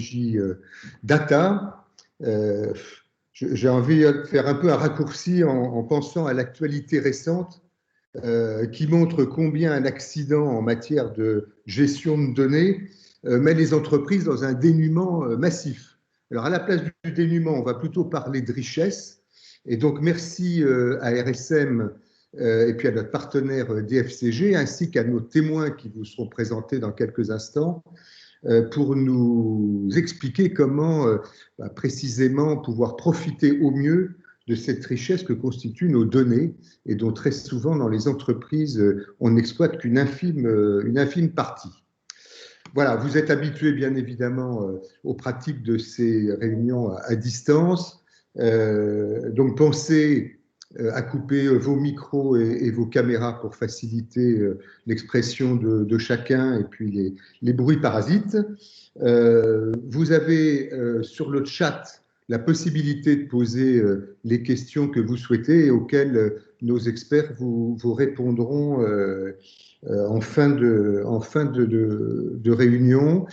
stratégie data. J'ai envie de faire un peu un raccourci en pensant à l'actualité récente qui montre combien un accident en matière de gestion de données met les entreprises dans un dénuement massif. Alors, à la place du dénuement, on va plutôt parler de richesse. Et donc, merci à RSM et puis à notre partenaire DFCG, ainsi qu'à nos témoins qui vous seront présentés dans quelques instants, pour nous expliquer comment précisément pouvoir profiter au mieux de cette richesse que constituent nos données et dont très souvent dans les entreprises, on n'exploite qu'une infime partie. Voilà, vous êtes habitués bien évidemment aux pratiques de ces réunions à distance. Donc pensez à couper vos micros et vos caméras pour faciliter l'expression de chacun et puis les bruits parasites. Vous avez sur le chat la possibilité de poser les questions que vous souhaitez et auxquelles nos experts vous répondront en fin de réunion.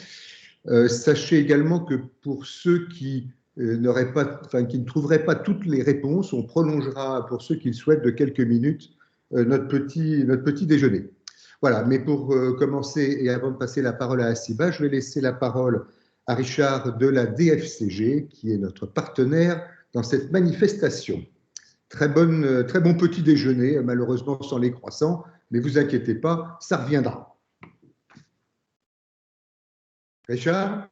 Sachez également que pour ceux qui qui ne trouveraient pas toutes les réponses, on prolongera pour ceux qui le souhaitent de quelques minutes notre petit déjeuner. Voilà, mais pour commencer et avant de passer la parole à Hasiba, je vais laisser la parole à Richard de la DFCG, qui est notre partenaire dans cette manifestation. Très bon petit déjeuner, malheureusement sans les croissants, mais vous inquiétez pas, ça reviendra. Richard ?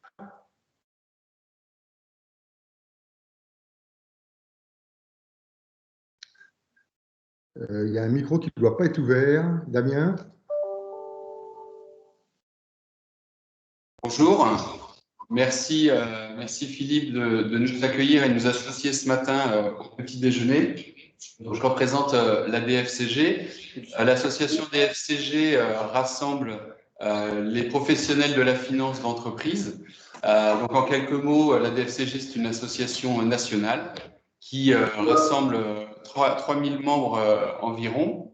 Il y a un micro qui ne doit pas être ouvert. Damien ? Bonjour, merci Philippe de nous accueillir et de nous associer ce matin au petit déjeuner. Donc, je représente la DFCG. L'association DFCG rassemble les professionnels de la finance d'entreprise. Donc en quelques mots, la DFCG c'est une association nationale qui rassemble 3000 membres environ.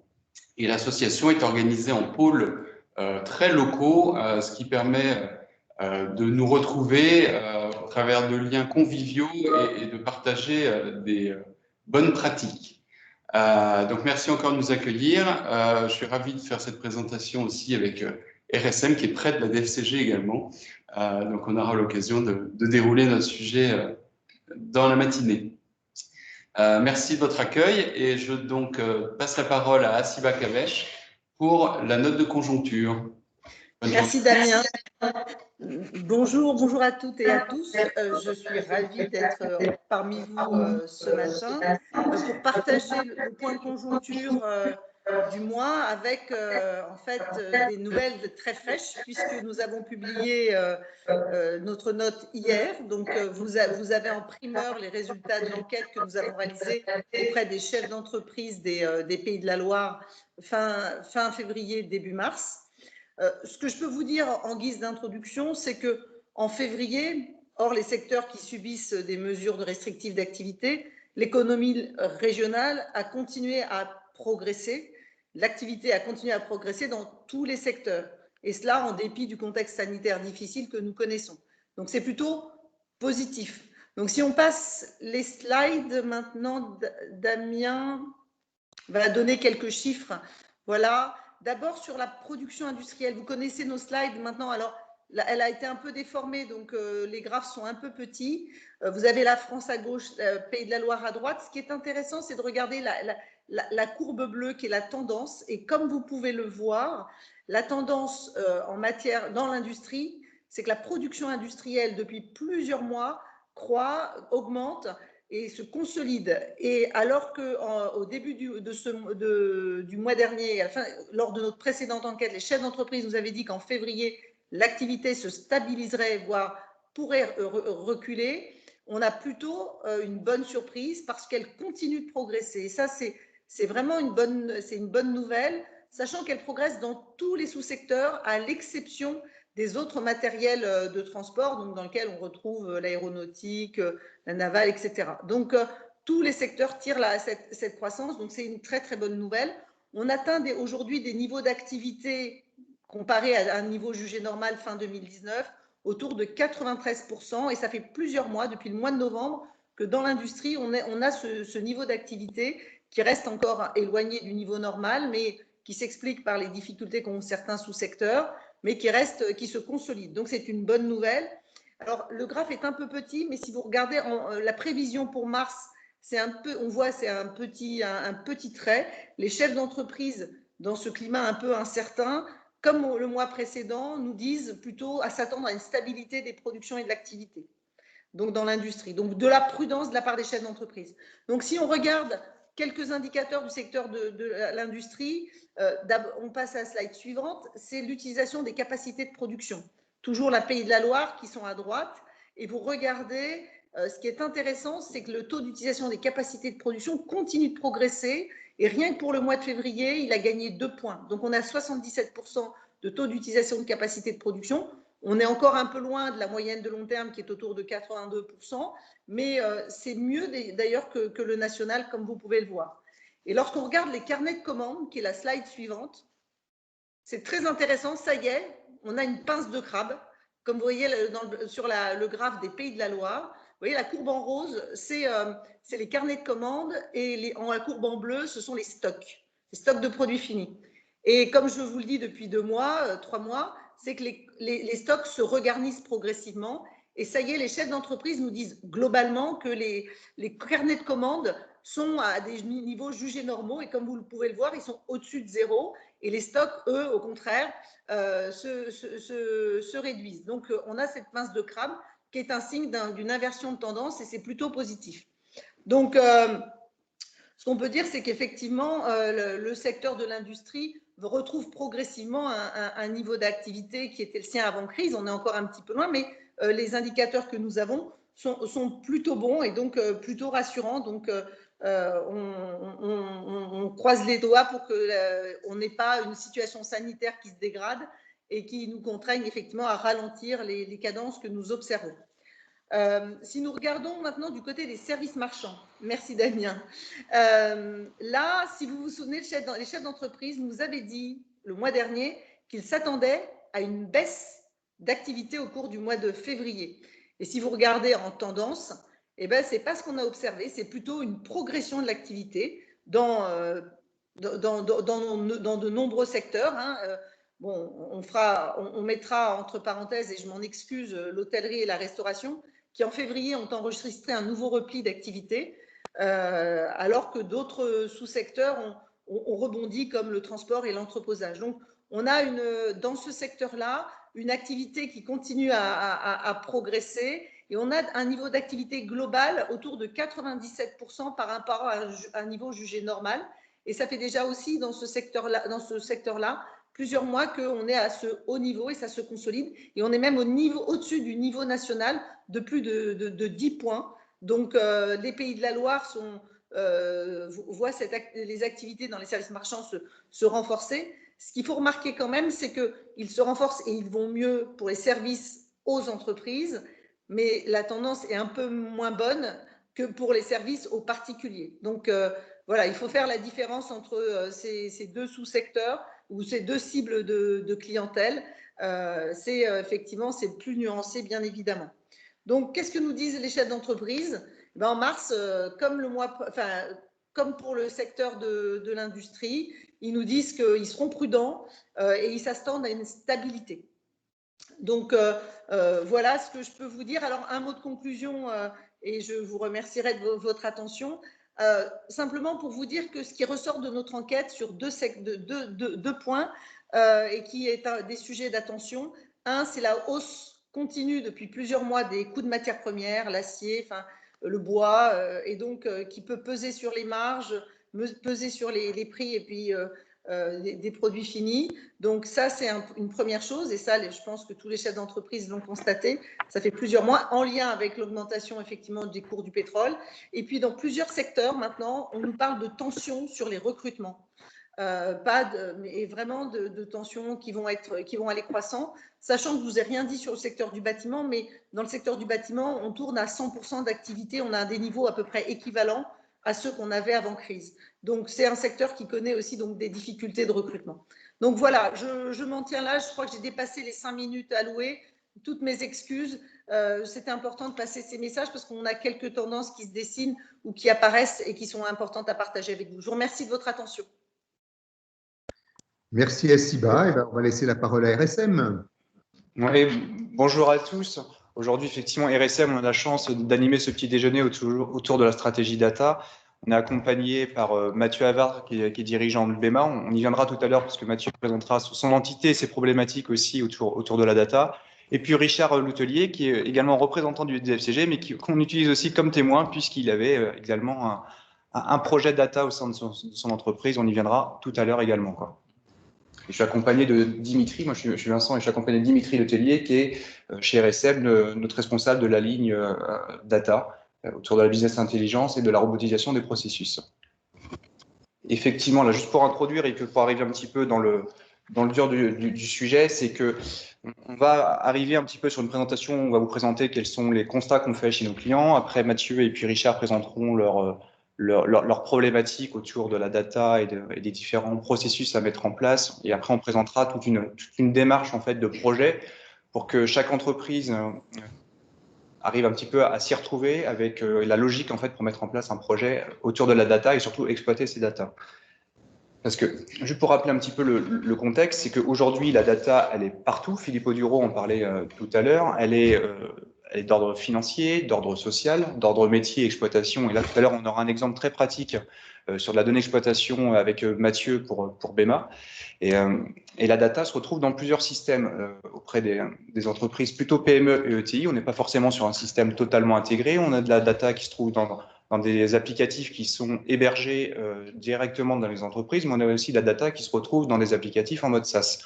Et l'association est organisée en pôles très locaux, ce qui permet de nous retrouver au travers de liens conviviaux et de partager des bonnes pratiques. Donc merci encore de nous accueillir. Je suis ravi de faire cette présentation aussi avec RSM qui est près de la DFCG également. Donc on aura l'occasion de dérouler notre sujet dans la matinée. Merci de votre accueil et je donc passe la parole à Hasiba Kavesh pour la note de conjoncture. Merci Damien. Bonjour à toutes et à tous. Je suis ravie d'être parmi vous ce matin pour partager le point de conjoncture du mois avec en fait des nouvelles très fraîches puisque nous avons publié notre note hier. Donc vous avez en primeur les résultats de l'enquête que nous avons réalisée auprès des chefs d'entreprise des Pays de la Loire fin février, début mars. Ce que je peux vous dire en guise d'introduction, c'est qu'en février, hors les secteurs qui subissent des mesures de restrictives d'activité, l'économie régionale a continué à progresser. L'activité a continué à progresser dans tous les secteurs. Et cela en dépit du contexte sanitaire difficile que nous connaissons. Donc c'est plutôt positif. Donc si on passe les slides maintenant, Damien va donner quelques chiffres. Voilà. D'abord, sur la production industrielle, vous connaissez nos slides maintenant. Alors, elle a été un peu déformée, donc les graphes sont un peu petits. Vous avez la France à gauche, Pays de la Loire à droite. Ce qui est intéressant, c'est de regarder la courbe bleue qui est la tendance. Et comme vous pouvez le voir, la tendance en matière dans l'industrie, c'est que la production industrielle, depuis plusieurs mois, croît, augmente et se consolide. Et alors qu'au début du mois dernier, lors de notre précédente enquête, les chefs d'entreprise nous avaient dit qu'en février, l'activité se stabiliserait, voire pourrait reculer, on a plutôt une bonne surprise parce qu'elle continue de progresser. Et ça, c'est vraiment une bonne nouvelle, sachant qu'elle progresse dans tous les sous-secteurs, à l'exception des autres matériels de transport, donc dans lesquels on retrouve l'aéronautique, la navale, etc. Donc, tous les secteurs tirent cette croissance, donc c'est une très, très bonne nouvelle. On atteint aujourd'hui des niveaux d'activité comparés à un niveau jugé normal fin 2019. autour de 93%. Et ça fait plusieurs mois, depuis le mois de novembre, que dans l'industrie, on a ce niveau d'activité qui reste encore éloigné du niveau normal, mais qui s'explique par les difficultés qu'ont certains sous-secteurs, mais qui se consolide. Donc, c'est une bonne nouvelle. Alors, le graphe est un peu petit, mais si vous regardez la prévision pour mars, on voit c'est un petit trait. Les chefs d'entreprise, dans ce climat un peu incertain, comme le mois précédent, nous disent plutôt à s'attendre à une stabilité des productions et de l'activité, donc dans l'industrie. Donc, de la prudence de la part des chefs d'entreprise. Donc, si on regarde quelques indicateurs du secteur de l'industrie, on passe à la slide suivante, c'est l'utilisation des capacités de production. Toujours la Pays de la Loire qui sont à droite. Et vous regardez, ce qui est intéressant, c'est que le taux d'utilisation des capacités de production continue de progresser. Et rien que pour le mois de février, il a gagné 2 points. Donc, on a 77% de taux d'utilisation de capacité de production. On est encore un peu loin de la moyenne de long terme qui est autour de 82%, mais c'est mieux d'ailleurs que le national, comme vous pouvez le voir. Et lorsqu'on regarde les carnets de commandes, qui est la slide suivante, c'est très intéressant, ça y est, on a une pince de crabe. Comme vous voyez sur le graphe des Pays de la Loire, vous voyez la courbe en rose, c'est les carnets de commandes, et la courbe en bleu, ce sont les stocks de produits finis. Et comme je vous le dis depuis 2 mois, 3 mois, c'est que les stocks se regarnissent progressivement. Et ça y est, les chefs d'entreprise nous disent globalement que les carnets de commandes sont à des niveaux jugés normaux. Et comme vous pouvez le voir, ils sont au-dessus de 0. Et les stocks, eux, au contraire, se réduisent. Donc, on a cette pince de crabe qui est un signe d'une inversion de tendance, et c'est plutôt positif. Donc, ce qu'on peut dire, c'est qu'effectivement, le secteur de l'industrie retrouve progressivement un niveau d'activité qui était le sien avant crise. On est encore un petit peu loin, mais les indicateurs que nous avons sont plutôt bons et donc plutôt rassurants. Donc, on croise les doigts pour qu'on n'ait pas une situation sanitaire qui se dégrade et qui nous contraigne effectivement à ralentir les cadences que nous observons. Si nous regardons maintenant du côté des services marchands, merci Damien. Là, si vous vous souvenez, les chefs d'entreprise nous avaient dit le mois dernier qu'ils s'attendaient à une baisse d'activité au cours du mois de février. Et si vous regardez en tendance, eh ben, ce n'est pas ce qu'on a observé, c'est plutôt une progression de l'activité dans de nombreux secteurs. Bon, on mettra entre parenthèses, et je m'en excuse, l'hôtellerie et la restauration, qui en février ont enregistré un nouveau repli d'activité, alors que d'autres sous-secteurs ont rebondi, comme le transport et l'entreposage. Donc, on a dans ce secteur-là une activité qui continue à progresser, et on a un niveau d'activité global autour de 97% par rapport à un niveau jugé normal. Et ça fait déjà aussi dans ce secteur-là plusieurs mois qu'on est à ce haut niveau et ça se consolide. Et on est même au-dessus du niveau national de plus de 10 points. Donc, les Pays de la Loire voient les activités dans les services marchands se renforcer. Ce qu'il faut remarquer quand même, c'est qu'ils se renforcent et ils vont mieux pour les services aux entreprises, mais la tendance est un peu moins bonne que pour les services aux particuliers. Donc, voilà, il faut faire la différence entre ces deux sous-secteurs ou ces deux cibles de clientèle. Effectivement, c'est plus nuancé, bien évidemment. Donc, qu'est-ce que nous disent les chefs d'entreprise? En mars, comme pour le secteur de l'industrie, ils nous disent qu'ils seront prudents et ils s'attendent à une stabilité. Donc, voilà ce que je peux vous dire. Alors, un mot de conclusion, et je vous remercierai de votre attention. Simplement pour vous dire que ce qui ressort de notre enquête sur deux points et qui est des sujets d'attention. Un, c'est la hausse continue depuis plusieurs mois des coûts de matières premières, l'acier, le bois, et donc qui peut peser sur les marges, peser sur les prix et puis des produits finis. Donc ça, c'est une première chose, et ça, je pense que tous les chefs d'entreprise l'ont constaté. Ça fait plusieurs mois, en lien avec l'augmentation effectivement des cours du pétrole. Et puis dans plusieurs secteurs maintenant, on nous parle de tensions sur les recrutements. Mais vraiment de tensions qui vont aller croissant, sachant que je ne vous ai rien dit sur le secteur du bâtiment, mais dans le secteur du bâtiment, on tourne à 100% d'activité, on a des niveaux à peu près équivalents à ceux qu'on avait avant crise. Donc, c'est un secteur qui connaît aussi donc, des difficultés de recrutement. Donc, voilà, je m'en tiens là. Je crois que j'ai dépassé les 5 minutes allouées. toutes mes excuses. C'était important de passer ces messages parce qu'on a quelques tendances qui se dessinent ou qui apparaissent et qui sont importantes à partager avec vous. Je vous remercie de votre attention. Merci Assiba. Et ben, on va laisser la parole à RSM. Oui, bonjour à tous. Aujourd'hui, effectivement, RSM, on a la chance d'animer ce petit déjeuner autour de la stratégie data. On est accompagné par Mathieu Havard, qui est dirigeant de BEMA. On y viendra tout à l'heure parce que Mathieu présentera son entité et ses problématiques aussi autour de la data. Et puis Richard Loutelier, qui est également représentant du DFCG, mais qu'on utilise aussi comme témoin puisqu'il avait également un projet data au sein de son entreprise. On y viendra tout à l'heure également, quoi. Je suis accompagné de Dimitri, moi je suis Vincent et je suis accompagné de Dimitri Letellier qui est chez RSM notre responsable de la ligne data autour de la business intelligence et de la robotisation des processus. Effectivement, là juste pour introduire et pour arriver un petit peu dans le dur du sujet, c'est que on va arriver un petit peu sur une présentation, on va vous présenter quels sont les constats qu'on fait chez nos clients. Après Mathieu et puis Richard présenteront leurs problématiques autour de la data et des différents processus à mettre en place. Et après, on présentera toute une démarche en fait de projet pour que chaque entreprise arrive un petit peu à s'y retrouver avec la logique en fait pour mettre en place un projet autour de la data et surtout exploiter ces data. Parce que, juste pour rappeler un petit peu le contexte, c'est qu'aujourd'hui, la data, elle est partout. Philippe Audureau en parlait tout à l'heure. Elle est d'ordre financier, d'ordre social, d'ordre métier, exploitation. Et là, tout à l'heure, on aura un exemple très pratique sur de la donnée exploitation avec Mathieu pour BEMA. Et la data se retrouve dans plusieurs systèmes auprès des entreprises plutôt PME et ETI. On n'est pas forcément sur un système totalement intégré. On a de la data qui se trouve dans des applicatifs qui sont hébergés directement dans les entreprises, mais on a aussi de la data qui se retrouve dans des applicatifs en mode SaaS,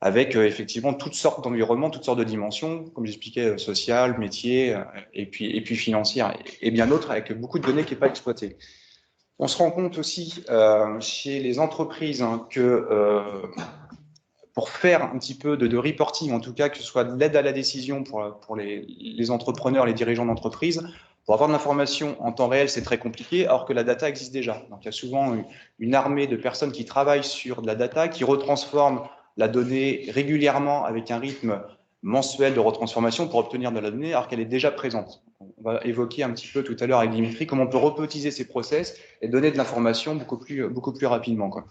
avec effectivement toutes sortes d'environnements, toutes sortes de dimensions, comme j'expliquais, sociales, métiers, et puis financières, et bien d'autres, avec beaucoup de données qui n'est pas exploitées. On se rend compte aussi chez les entreprises que pour faire un petit peu de reporting, en tout cas que ce soit de l'aide à la décision pour les entrepreneurs, les dirigeants d'entreprise, pour avoir de l'information en temps réel, c'est très compliqué, alors que la data existe déjà. Donc, il y a souvent une armée de personnes qui travaillent sur de la data, qui retransforment la donnée régulièrement avec un rythme mensuel de retransformation pour obtenir de la donnée, alors qu'elle est déjà présente. On va évoquer un petit peu tout à l'heure avec Dimitri comment on peut repotiser ces process et donner de l'information beaucoup plus rapidement, quoi.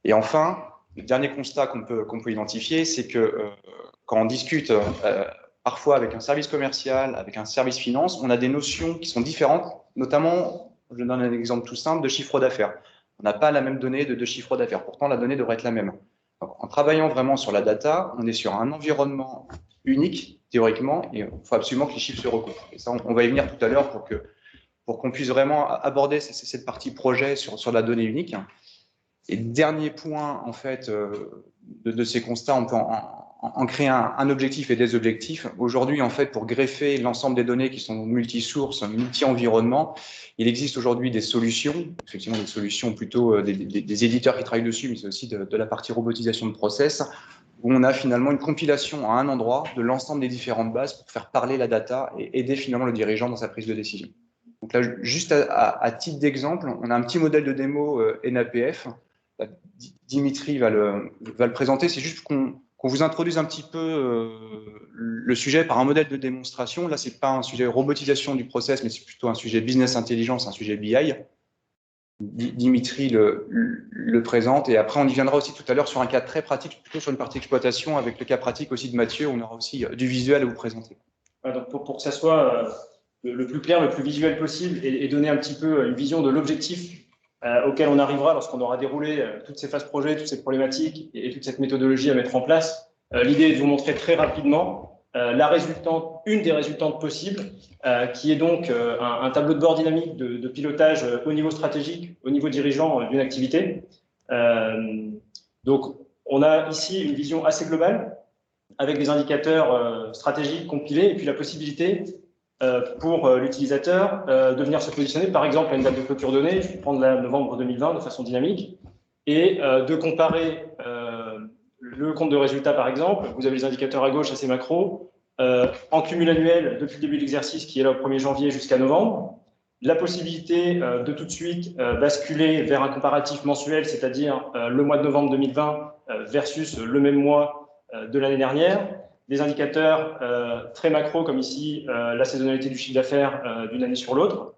Et enfin, le dernier constat qu'on peut identifier, c'est que quand on discute parfois avec un service commercial, avec un service finance, on a des notions qui sont différentes, notamment, je donne un exemple tout simple, de chiffre d'affaires. On n'a pas la même donnée de chiffre d'affaires, pourtant la donnée devrait être la même. Donc, en travaillant vraiment sur la data, on est sur un environnement unique, théoriquement, et il faut absolument que les chiffres se recoupent. Et ça, on va y venir tout à l'heure pour qu'on puisse vraiment aborder cette partie projet sur la donnée unique. Et dernier point, en fait, de ces constats, on peut en créer un objectif et des objectifs. Aujourd'hui, en fait, pour greffer l'ensemble des données qui sont multi-sources, multi-environnements, il existe aujourd'hui des solutions, effectivement des solutions plutôt des éditeurs qui travaillent dessus, mais c'est aussi de la partie robotisation de process, où on a finalement une compilation à un endroit de l'ensemble des différentes bases pour faire parler la data et aider finalement le dirigeant dans sa prise de décision. Donc là, juste à titre d'exemple, on a un petit modèle de démo NAPF. Dimitri va le présenter. C'est juste qu'on vous introduise un petit peu le sujet par un modèle de démonstration. Là, ce n'est pas un sujet robotisation du process, mais c'est plutôt un sujet business intelligence, un sujet BI. Dimitri le présente. Et après, on y viendra aussi tout à l'heure sur un cas très pratique, plutôt sur une partie exploitation, avec le cas pratique aussi de Mathieu. On aura aussi du visuel à vous présenter. Donc pour que ça soit le plus clair, le plus visuel possible et donner un petit peu une vision de l'objectif auquel on arrivera lorsqu'on aura déroulé toutes ces phases projet, toutes ces problématiques et toute cette méthodologie à mettre en place. L'idée est de vous montrer très rapidement une des résultantes possibles, qui est donc un tableau de bord dynamique de pilotage au niveau stratégique, au niveau dirigeant d'une activité. Donc, on a ici une vision assez globale avec des indicateurs stratégiques compilés et puis la possibilité pour l'utilisateur de venir se positionner, par exemple, à une date de clôture donnée, je vais prendre la novembre 2020 de façon dynamique, et de comparer le compte de résultat, par exemple. Vous avez les indicateurs à gauche assez macro, en cumul annuel depuis le début de l'exercice qui est là au 1er janvier jusqu'à novembre, la possibilité de tout de suite basculer vers un comparatif mensuel, c'est-à-dire le mois de novembre 2020 versus le même mois de l'année dernière, des indicateurs très macro, comme ici la saisonnalité du chiffre d'affaires d'une année sur l'autre.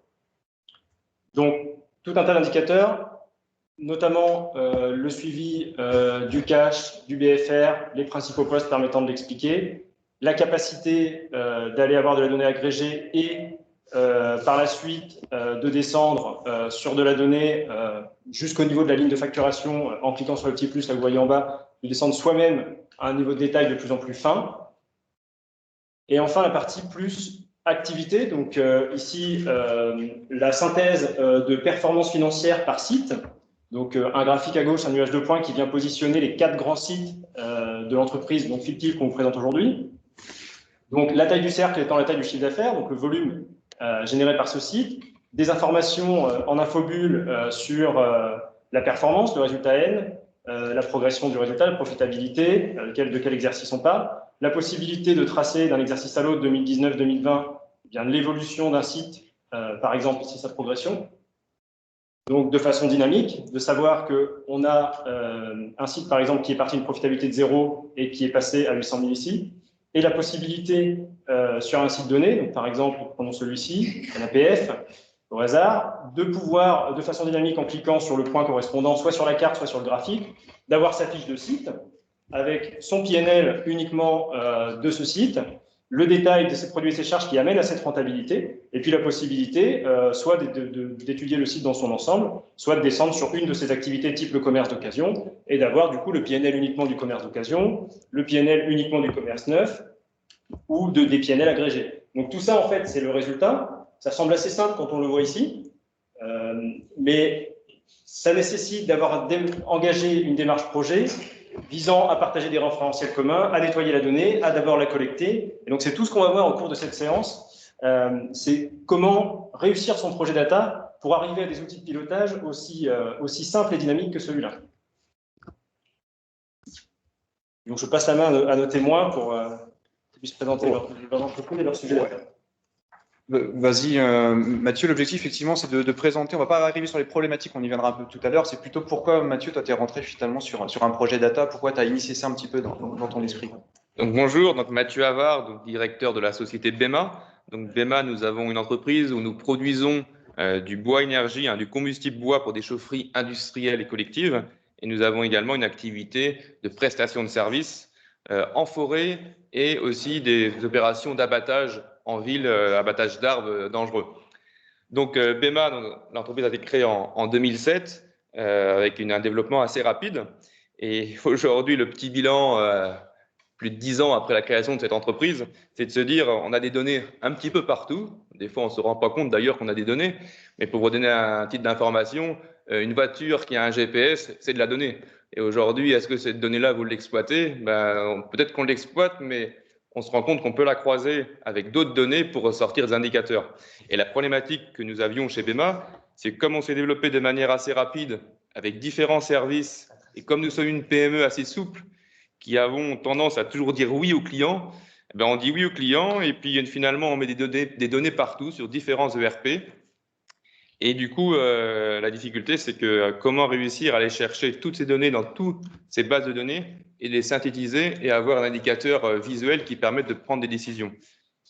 Donc, tout un tas d'indicateurs, notamment le suivi du cash, du BFR, les principaux postes permettant de l'expliquer, la capacité d'aller avoir de la donnée agrégée et par la suite de descendre sur de la donnée jusqu'au niveau de la ligne de facturation en cliquant sur le petit plus, là vous voyez en bas, de descendre soi-même à un niveau de détail de plus en plus fin. Et enfin, la partie plus activité, donc ici, la synthèse de performance financière par site. Donc, un graphique à gauche, un nuage de points qui vient positionner les 4 grands sites de l'entreprise, donc fictive qu'on vous présente aujourd'hui. Donc, la taille du cercle étant la taille du chiffre d'affaires, donc le volume généré par ce site, des informations en infobulle sur la performance, le résultat N, la progression du résultat, la profitabilité, de quel exercice on parle, la possibilité de tracer d'un exercice à l'autre, 2019-2020, l'évolution d'un site, par exemple ici sa progression. Donc, de façon dynamique, de savoir qu'on a un site, par exemple, qui est parti d'une profitabilité de 0 et qui est passé à 800 000 ici, et la possibilité sur un site donné, donc par exemple, prenons celui-ci, un APF, au hasard, de pouvoir, de façon dynamique, en cliquant sur le point correspondant, soit sur la carte, soit sur le graphique, d'avoir sa fiche de site, avec son PNL uniquement de ce site, le détail de ses produits et ses charges qui amènent à cette rentabilité, et puis la possibilité soit d'étudier le site dans son ensemble, soit de descendre sur une de ses activités type le commerce d'occasion, et d'avoir du coup le PNL uniquement du commerce d'occasion, le PNL uniquement du commerce neuf, ou des PNL agrégés. Donc tout ça, en fait, c'est le résultat. Ça semble assez simple quand on le voit ici, mais ça nécessite d'avoir engagé une démarche projet visant à partager des référentiels communs, à nettoyer la donnée, à d'abord la collecter. Et donc, c'est tout ce qu'on va voir au cours de cette séance. C'est comment réussir son projet data pour arriver à des outils de pilotage aussi simples et dynamiques que celui-là. Donc, je passe la main à nos témoins pour qu'ils puissent présenter leur entreprise et leur sujet data. Vas-y, Mathieu, l'objectif, effectivement, c'est de présenter, on ne va pas arriver sur les problématiques, on y viendra un peu tout à l'heure, c'est plutôt pourquoi, Mathieu, toi, tu es rentré finalement sur un projet data, pourquoi tu as initié ça un petit peu dans ton esprit. Donc, bonjour, donc Mathieu Havard, donc, directeur de la société BEMA. Donc, BEMA, nous avons une entreprise où nous produisons du bois énergie, du combustible bois pour des chaufferies industrielles et collectives. Et nous avons également une activité de prestation de services en forêt et aussi des opérations d'abattage en ville, abattage d'arbres dangereux. Donc, BEMA, l'entreprise a été créée en 2007 avec un développement assez rapide. Et aujourd'hui, le petit bilan, plus de 10 ans après la création de cette entreprise, c'est de se dire on a des données un petit peu partout. Des fois, on ne se rend pas compte d'ailleurs qu'on a des données. Mais pour vous donner un titre d'information, une voiture qui a un GPS, c'est de la donnée. Et aujourd'hui, est-ce que cette donnée-là, vous l'exploitez? Peut-être qu'on l'exploite, mais on se rend compte qu'on peut la croiser avec d'autres données pour ressortir des indicateurs. Et la problématique que nous avions chez BEMA, c'est que comme on s'est développé de manière assez rapide avec différents services, et comme nous sommes une PME assez souple, qui avons tendance à toujours dire oui aux clients, on dit oui aux clients et puis finalement on met des données partout sur différents ERP. Et du coup, la difficulté, c'est que comment réussir à aller chercher toutes ces données dans toutes ces bases de données et les synthétiser et avoir un indicateur visuel qui permette de prendre des décisions.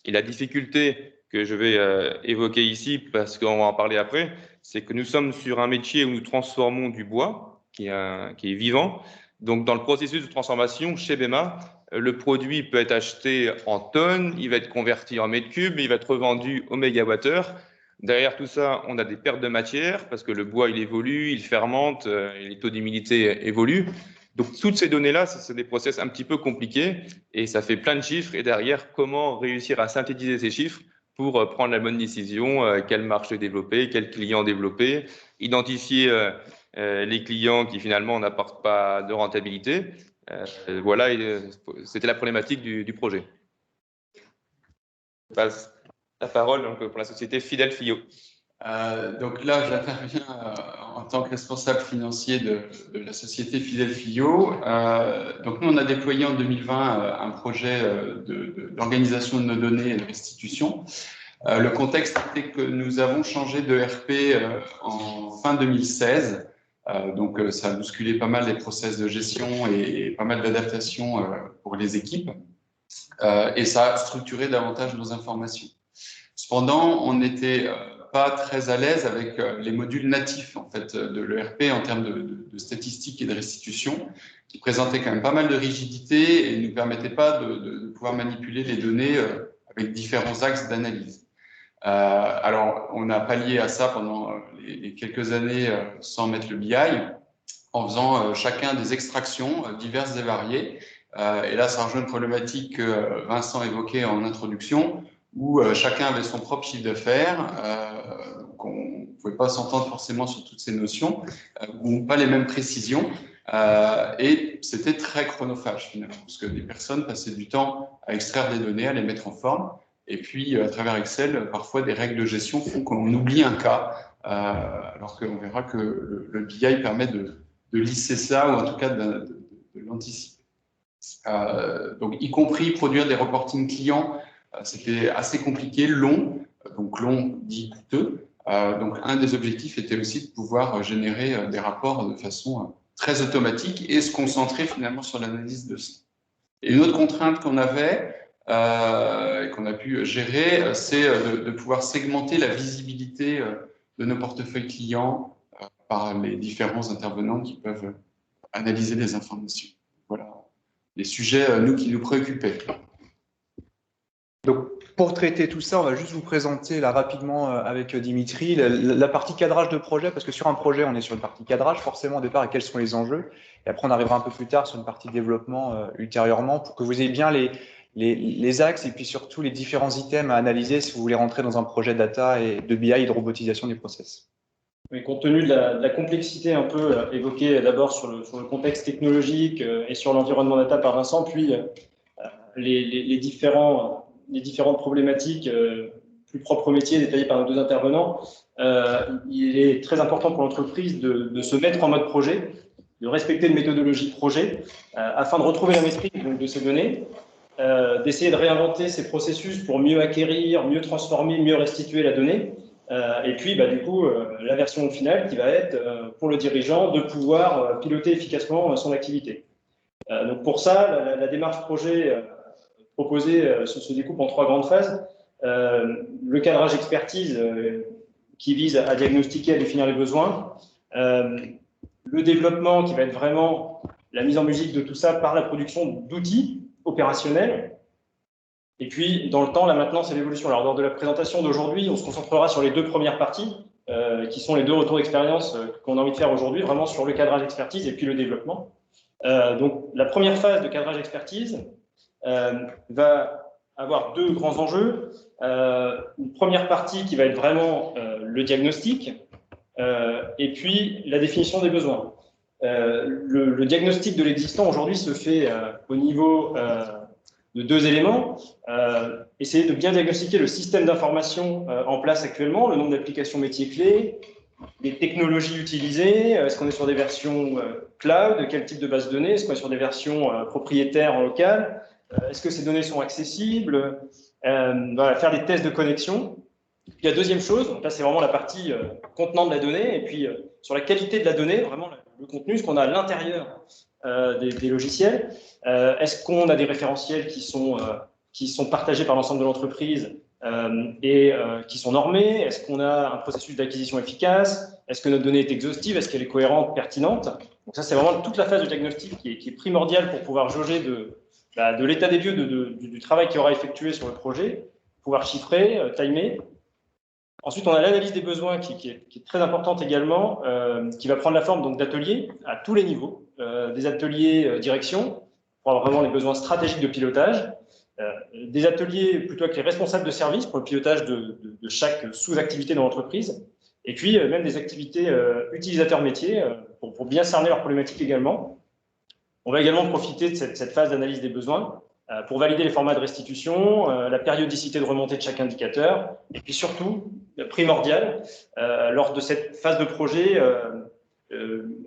Et la difficulté que je vais évoquer ici, parce qu'on va en parler après, c'est que nous sommes sur un métier où nous transformons du bois qui est vivant. Donc, dans le processus de transformation chez BEMA, le produit peut être acheté en tonnes, il va être converti en mètres cubes, il va être revendu au mégawattheure. Derrière tout ça, on a des pertes de matière parce que le bois, il évolue, il fermente, les taux d'humidité évoluent. Donc, toutes ces données-là, c'est des process un petit peu compliqués et ça fait plein de chiffres. Et derrière, comment réussir à synthétiser ces chiffres pour prendre la bonne décision, quel marché développer, quel client développer, identifier les clients qui finalement n'apportent pas de rentabilité. Voilà, c'était la problématique du projet. Je passe la parole donc, pour la société Fidel Fio. Donc là, j'interviens en tant que responsable financier de la société Fidel Fio. Donc nous, on a déployé en 2020 un projet d'organisation de nos données et de restitution. Le contexte était que nous avons changé de RP en fin 2016. Donc ça a bousculé pas mal les process de gestion et pas mal d'adaptations pour les équipes. et ça a structuré davantage nos informations. Cependant, on n'était pas très à l'aise avec les modules natifs en fait, de l'ERP en termes de statistiques et de restitution, qui présentaient quand même pas mal de rigidité et ne nous permettaient pas de pouvoir manipuler les données avec différents axes d'analyse. Alors, on a pallié à ça pendant les quelques années sans mettre le BI, en faisant chacun des extractions diverses et variées. Et là, ça rejoint une problématique que Vincent évoquait en introduction, où chacun avait son propre chiffre d'affaires, donc on ne pouvait pas s'entendre forcément sur toutes ces notions, ou pas les mêmes précisions, et c'était très chronophage finalement, parce que des personnes passaient du temps à extraire des données, à les mettre en forme, et puis à travers Excel, parfois des règles de gestion font qu'on oublie un cas, alors qu'on verra que le BI permet de lisser ça, ou en tout cas de l'anticiper. Donc y compris produire des reportings clients, c'était assez compliqué, long, donc long dit coûteux. Donc un des objectifs était aussi de pouvoir générer des rapports de façon très automatique et se concentrer finalement sur l'analyse de ça. Et une autre contrainte qu'on avait et qu'on a pu gérer, c'est de pouvoir segmenter la visibilité de nos portefeuilles clients par les différents intervenants qui peuvent analyser les informations. Voilà les sujets, nous, qui nous préoccupaient. Donc, pour traiter tout ça, on va juste vous présenter là rapidement avec Dimitri la partie cadrage de projet, parce que sur un projet, on est sur une partie cadrage, forcément au départ, et quels sont les enjeux. Et après, on arrivera un peu plus tard sur une partie développement ultérieurement, pour que vous ayez bien les axes et puis surtout les différents items à analyser si vous voulez rentrer dans un projet data et de BI et de robotisation des process. Oui, compte tenu de la complexité un peu évoquée d'abord sur le contexte technologique et sur l'environnement data par Vincent, puis les différentes problématiques plus propres au métier détaillées par nos deux intervenants, il est très important pour l'entreprise de se mettre en mode projet, de respecter une méthodologie projet afin de retrouver la maîtrise de ces données, d'essayer de réinventer ces processus pour mieux acquérir, mieux transformer, mieux restituer la donnée. Et puis, du coup, la version finale qui va être pour le dirigeant de pouvoir piloter efficacement son activité. Donc pour ça, la démarche projet proposée se découpe en 3 grandes phases. Le cadrage expertise qui vise à diagnostiquer, à définir les besoins. Le développement qui va être vraiment la mise en musique de tout ça par la production d'outils opérationnels. Et puis, dans le temps, la maintenance et l'évolution. Alors, lors de la présentation d'aujourd'hui, on se concentrera sur les 2 premières parties, qui sont les 2 retours d'expérience qu'on a envie de faire aujourd'hui, vraiment sur le cadrage expertise et puis le développement. Donc, la première phase de cadrage expertise va avoir 2 grands enjeux. Une première partie qui va être vraiment le diagnostic, et puis la définition des besoins. Le diagnostic de l'existant aujourd'hui se fait au niveau de 2 éléments. Essayer de bien diagnostiquer le système d'information en place actuellement, le nombre d'applications métiers clés, les technologies utilisées, est-ce qu'on est sur des versions cloud, quel type de base de données, est-ce qu'on est sur des versions propriétaires en local, est-ce que ces données sont accessibles, voilà, faire des tests de connexion. Puis la deuxième chose, donc là c'est vraiment la partie contenant de la donnée, et puis sur la qualité de la donnée, vraiment le contenu, ce qu'on a à l'intérieur des logiciels. Est-ce qu'on a des référentiels qui sont partagés par l'ensemble de l'entreprise et qui sont normés? Est-ce qu'on a un processus d'acquisition efficace? Est-ce que notre donnée est exhaustive? Est-ce qu'elle est cohérente, pertinente? Donc ça, c'est vraiment toute la phase de diagnostic qui est primordiale pour pouvoir jauger de l'état des lieux du travail qui aura effectué sur le projet, pouvoir chiffrer, timer. Ensuite, on a l'analyse des besoins qui est très importante également, qui va prendre la forme d'ateliers à tous les niveaux, des ateliers direction, pour avoir vraiment les besoins stratégiques de pilotage, des ateliers plutôt avec les responsables de service pour le pilotage de chaque sous-activité dans l'entreprise, et puis même des activités utilisateurs métiers pour bien cerner leurs problématiques également. On va également profiter de cette phase d'analyse des besoins pour valider les formats de restitution, la périodicité de remontée de chaque indicateur, et puis surtout, primordial, lors de cette phase de projet,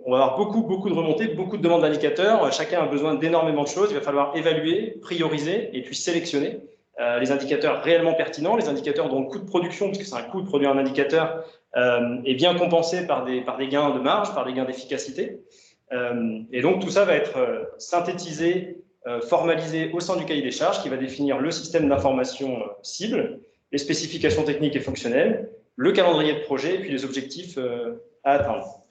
on va avoir beaucoup de remontées, beaucoup de demandes d'indicateurs, chacun a besoin d'énormément de choses, il va falloir évaluer, prioriser et puis sélectionner les indicateurs réellement pertinents, les indicateurs dont le coût de production, parce que c'est un coût de produire un indicateur, est bien compensé par des gains de marge, par des gains d'efficacité. Et donc tout ça va être synthétisé formalisé au sein du cahier des charges qui va définir le système d'information cible, les spécifications techniques et fonctionnelles, le calendrier de projet et puis les objectifs à atteindre.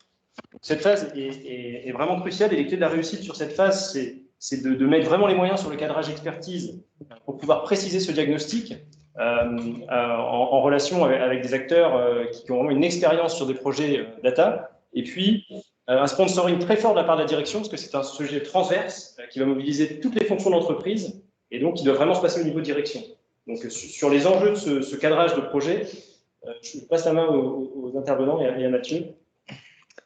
Cette phase est vraiment cruciale et les clés de la réussite sur cette phase, c'est de mettre vraiment les moyens sur le cadrage expertise pour pouvoir préciser ce diagnostic en relation avec des acteurs qui ont vraiment une expérience sur des projets data. Et puis, un sponsoring très fort de la part de la direction, parce que c'est un sujet transverse qui va mobiliser toutes les fonctions d'entreprise et donc qui doit vraiment se passer au niveau de direction. Donc, sur les enjeux de ce cadrage de projet, je passe la main aux intervenants et à Mathieu.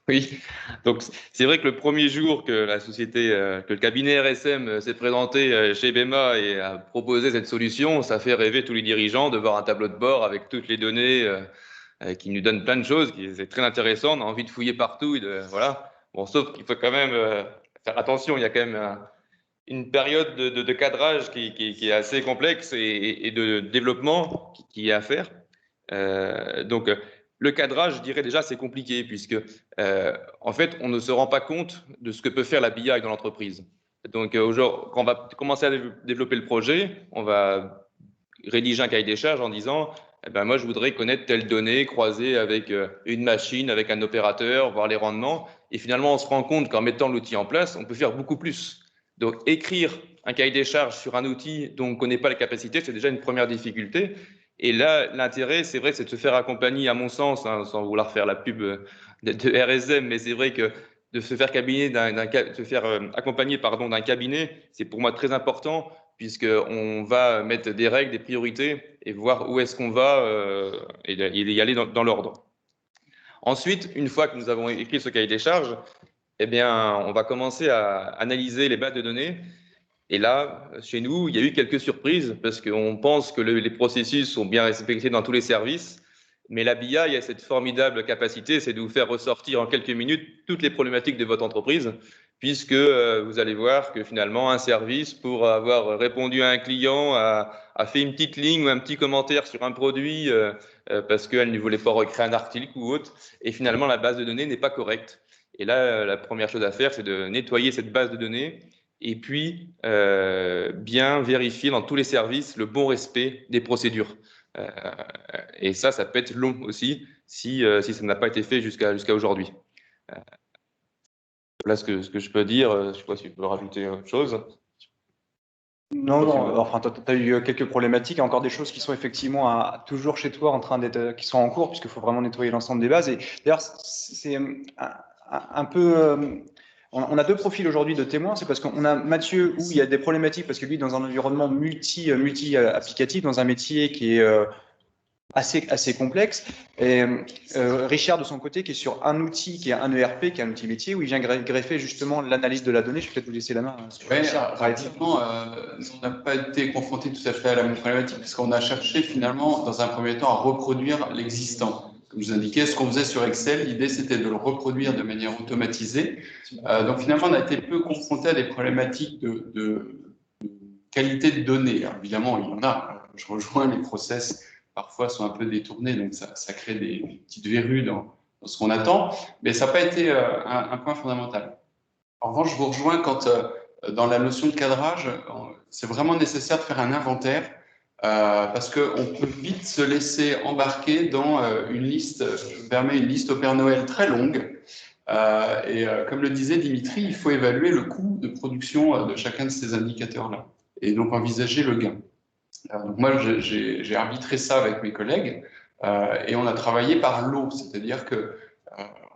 Oui, donc c'est vrai que le premier jour que la société, que le cabinet RSM s'est présenté chez BEMA et a proposé cette solution, ça fait rêver tous les dirigeants de voir un tableau de bord avec toutes les données qui nous donnent plein de choses, c'est très intéressant, on a envie de fouiller partout, voilà. Bon, sauf qu'il faut quand même faire attention, il y a quand même une période de cadrage qui est assez complexe et de développement qui est à faire. Donc, le cadrage, je dirais déjà, c'est compliqué puisque, en fait, on ne se rend pas compte de ce que peut faire la BI dans l'entreprise. Donc, quand on va commencer à développer le projet, on va rédiger un cahier des charges en disant eh ben, moi, je voudrais connaître telle donnée croisée avec une machine, avec un opérateur, voir les rendements. Et finalement, on se rend compte qu'en mettant l'outil en place, on peut faire beaucoup plus. Donc, écrire un cahier des charges sur un outil dont on ne connaît pas les capacités, c'est déjà une première difficulté. Et là, l'intérêt, c'est vrai, c'est de se faire accompagner, à mon sens, hein, sans vouloir faire la pub de RSM, mais c'est vrai que de se faire accompagner d'un cabinet, c'est pour moi très important, puisqu'on va mettre des règles, des priorités et voir où est-ce qu'on va et y aller dans l'ordre. Ensuite, une fois que nous avons écrit ce cahier des charges, eh bien, on va commencer à analyser les bases de données. Et là, chez nous, il y a eu quelques surprises parce qu'on pense que les processus sont bien respectés dans tous les services. Mais la BI a cette formidable capacité, c'est de vous faire ressortir en quelques minutes toutes les problématiques de votre entreprise, puisque vous allez voir que finalement, un service, pour avoir répondu à un client, a fait une petite ligne ou un petit commentaire sur un produit parce qu'elle ne voulait pas recréer un article ou autre. Et finalement, la base de données n'est pas correcte. Et là, la première chose à faire, c'est de nettoyer cette base de données et puis bien vérifier dans tous les services le bon respect des procédures. Et ça peut être long aussi si ça n'a pas été fait jusqu'à aujourd'hui. Voilà ce que je peux dire. Je ne sais pas si tu peux rajouter autre chose. Non, enfin, tu as eu quelques problématiques, il y a encore des choses qui sont effectivement toujours chez toi qui sont en cours, puisqu'il faut vraiment nettoyer l'ensemble des bases. Et d'ailleurs, c'est un peu. On a deux profils aujourd'hui de témoins, c'est parce qu'on a Mathieu où il y a des problématiques, parce que lui, dans un environnement multi-applicatif, dans un métier qui est assez complexe, et Richard de son côté qui est sur un outil, qui est un ERP, qui est un outil métier, où il vient greffer justement l'analyse de la donnée. Je vais peut-être vous laisser la main. Oui, rapidement, on n'a pas été confronté tout à fait à la même problématique, puisqu'on a cherché finalement, dans un premier temps, à reproduire l'existant. Comme je vous indiquais, ce qu'on faisait sur Excel, l'idée c'était de le reproduire de manière automatisée. Donc finalement, on a été peu confronté à des problématiques de qualité de données. Alors, évidemment, il y en a. Je rejoins, les process parfois sont un peu détournés, donc ça crée des petites verrues dans ce qu'on attend, mais ça n'a pas été un point fondamental. En revanche, je vous rejoins quand, dans la notion de cadrage, c'est vraiment nécessaire de faire un inventaire parce qu'on peut vite se laisser embarquer dans une liste, je me permets, une liste au Père Noël très longue. Et comme le disait Dimitri, il faut évaluer le coût de production de chacun de ces indicateurs-là et donc envisager le gain. Donc moi, j'ai arbitré ça avec mes collègues et on a travaillé par lot, c'est-à-dire que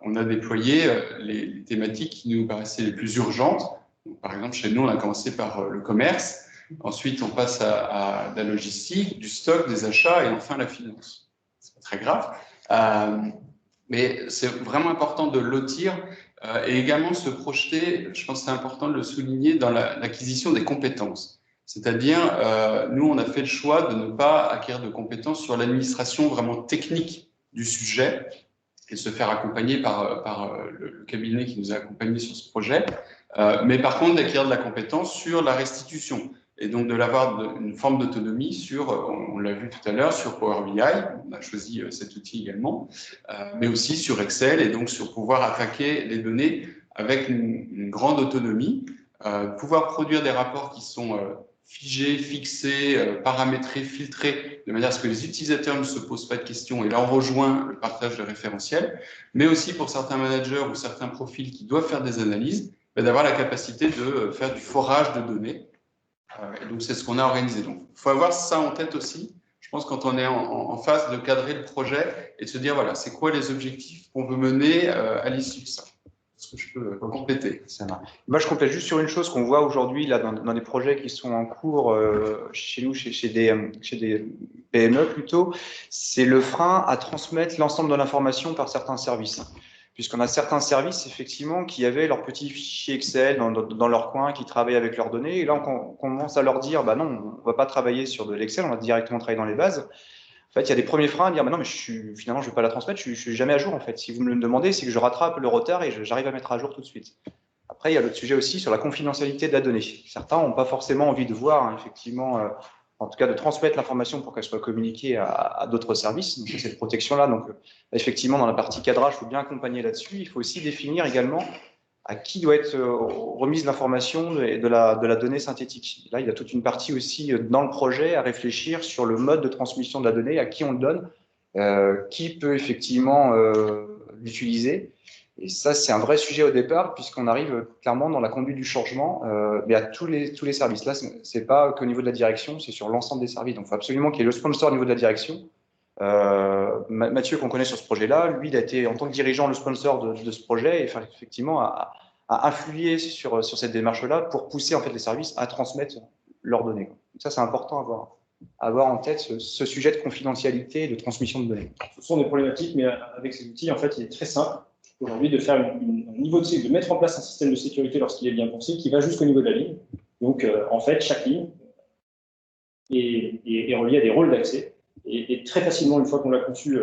on a déployé les thématiques qui nous paraissaient les plus urgentes. Donc, par exemple, chez nous, on a commencé par le commerce. Ensuite, on passe à la logistique, du stock, des achats et enfin la finance. C'est pas très grave. Mais c'est vraiment important de lotir et également se projeter, je pense que c'est important de le souligner, dans l'acquisition des compétences. C'est-à-dire, nous, on a fait le choix de ne pas acquérir de compétences sur l'administration vraiment technique du sujet et se faire accompagner par le cabinet qui nous a accompagnés sur ce projet, mais par contre d'acquérir de la compétence sur la restitution et donc de l'avoir une forme d'autonomie sur, on l'a vu tout à l'heure, sur Power BI, on a choisi cet outil également, mais aussi sur Excel et donc sur pouvoir attaquer les données avec une grande autonomie pouvoir produire des rapports qui sont figés, fixés, paramétrés, filtrés, de manière à ce que les utilisateurs ne se posent pas de questions, et là on rejoint le partage de référentiels, mais aussi pour certains managers ou certains profils qui doivent faire des analyses, d'avoir la capacité de faire du forage de données. Et donc c'est ce qu'on a organisé. Donc il faut avoir ça en tête aussi, je pense, quand on est en phase de cadrer le projet et de se dire, voilà, c'est quoi les objectifs qu'on veut mener à l'issue de ça. Est-ce que je peux compléter? Moi, je complète juste sur une chose qu'on voit aujourd'hui là dans des projets qui sont en cours chez nous, chez des PME plutôt, c'est le frein à transmettre l'ensemble de l'information par certains services. Puisqu'on a certains services, effectivement, qui avaient leurs petits fichiers Excel dans leur coin, qui travaillaient avec leurs données. Et là, on commence à leur dire, bah non, on ne va pas travailler sur de l'Excel, on va directement travailler dans les bases. En fait, il y a des premiers freins à dire, bah non, mais finalement, je ne vais pas la transmettre, je ne suis jamais à jour, en fait. Si vous me le demandez, c'est que je rattrape le retard et j'arrive à mettre à jour tout de suite. Après, il y a l'autre sujet aussi sur la confidentialité de la donnée. Certains n'ont pas forcément envie de voir, effectivement, en tout cas de transmettre l'information pour qu'elle soit communiquée à d'autres services. Donc, c'est cette protection-là. Donc, effectivement, dans la partie cadrage, il faut bien accompagner là-dessus. Il faut aussi définir également à qui doit être remise l'information de la donnée synthétique. Là, il y a toute une partie aussi dans le projet à réfléchir sur le mode de transmission de la donnée, à qui on le donne, qui peut effectivement l'utiliser. Et ça, c'est un vrai sujet au départ, puisqu'on arrive clairement dans la conduite du changement, mais à tous les services. Là, c'est pas qu'au niveau de la direction, c'est sur l'ensemble des services. Donc, il faut absolument qu'il y ait le sponsor au niveau de la direction. Mathieu, qu'on connaît sur ce projet-là, lui, il a été, en tant que dirigeant, le sponsor de ce projet, et effectivement, à influer sur cette démarche-là pour pousser en fait les services à transmettre leurs données. Donc ça, c'est important à avoir en tête ce sujet de confidentialité et de transmission de données. Ce sont des problématiques, mais avec ces outils, en fait, il est très simple aujourd'hui de faire un niveau de mettre en place un système de sécurité lorsqu'il est bien pensé, qui va jusqu'au niveau de la ligne. Donc, en fait, chaque ligne est reliée à des rôles d'accès. Et très facilement, une fois qu'on l'a conçu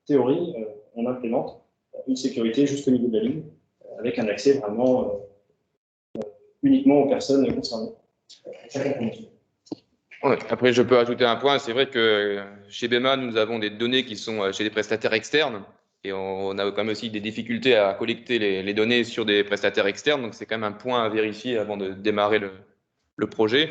théorie, on implémente une sécurité jusqu'au niveau de la ligne, avec un accès vraiment uniquement aux personnes concernées. Ouais, après, je peux ajouter un point. C'est vrai que chez BEMA, nous avons des données qui sont chez des prestataires externes. Et on a quand même aussi des difficultés à collecter les données sur des prestataires externes. Donc, c'est quand même un point à vérifier avant de démarrer le projet.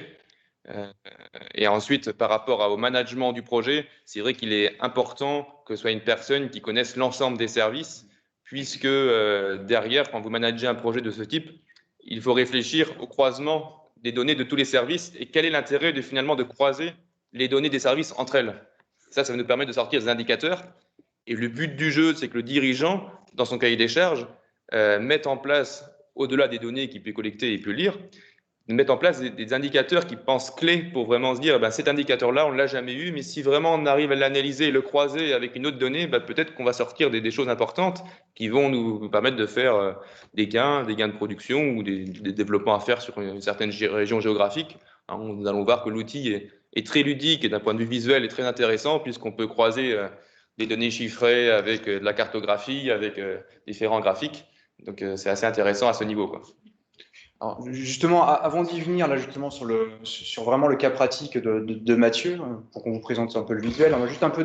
Et ensuite, par rapport au management du projet, c'est vrai qu'il est important que ce soit une personne qui connaisse l'ensemble des services, puisque derrière, quand vous managez un projet de ce type, il faut réfléchir au croisement des données de tous les services et quel est l'intérêt finalement de croiser les données des services entre elles. Ça va nous permettre de sortir des indicateurs. Et le but du jeu, c'est que le dirigeant, dans son cahier des charges, mette en place, au-delà des données qu'il peut collecter et peut lire, mettre en place des indicateurs qui pensent clés pour vraiment se dire, cet indicateur-là, on ne l'a jamais eu, mais si vraiment on arrive à l'analyser et le croiser avec une autre donnée, peut-être qu'on va sortir des choses importantes qui vont nous permettre de faire des gains de production ou des développements à faire sur une certaine région géographique. Nous allons voir que l'outil est très ludique et d'un point de vue visuel est très intéressant puisqu'on peut croiser des données chiffrées avec de la cartographie, avec différents graphiques. Donc, c'est assez intéressant à ce niveau, quoi. Alors, justement, avant d'y venir, là, justement, sur vraiment le cas pratique de Mathieu, pour qu'on vous présente un peu le visuel, on va juste un peu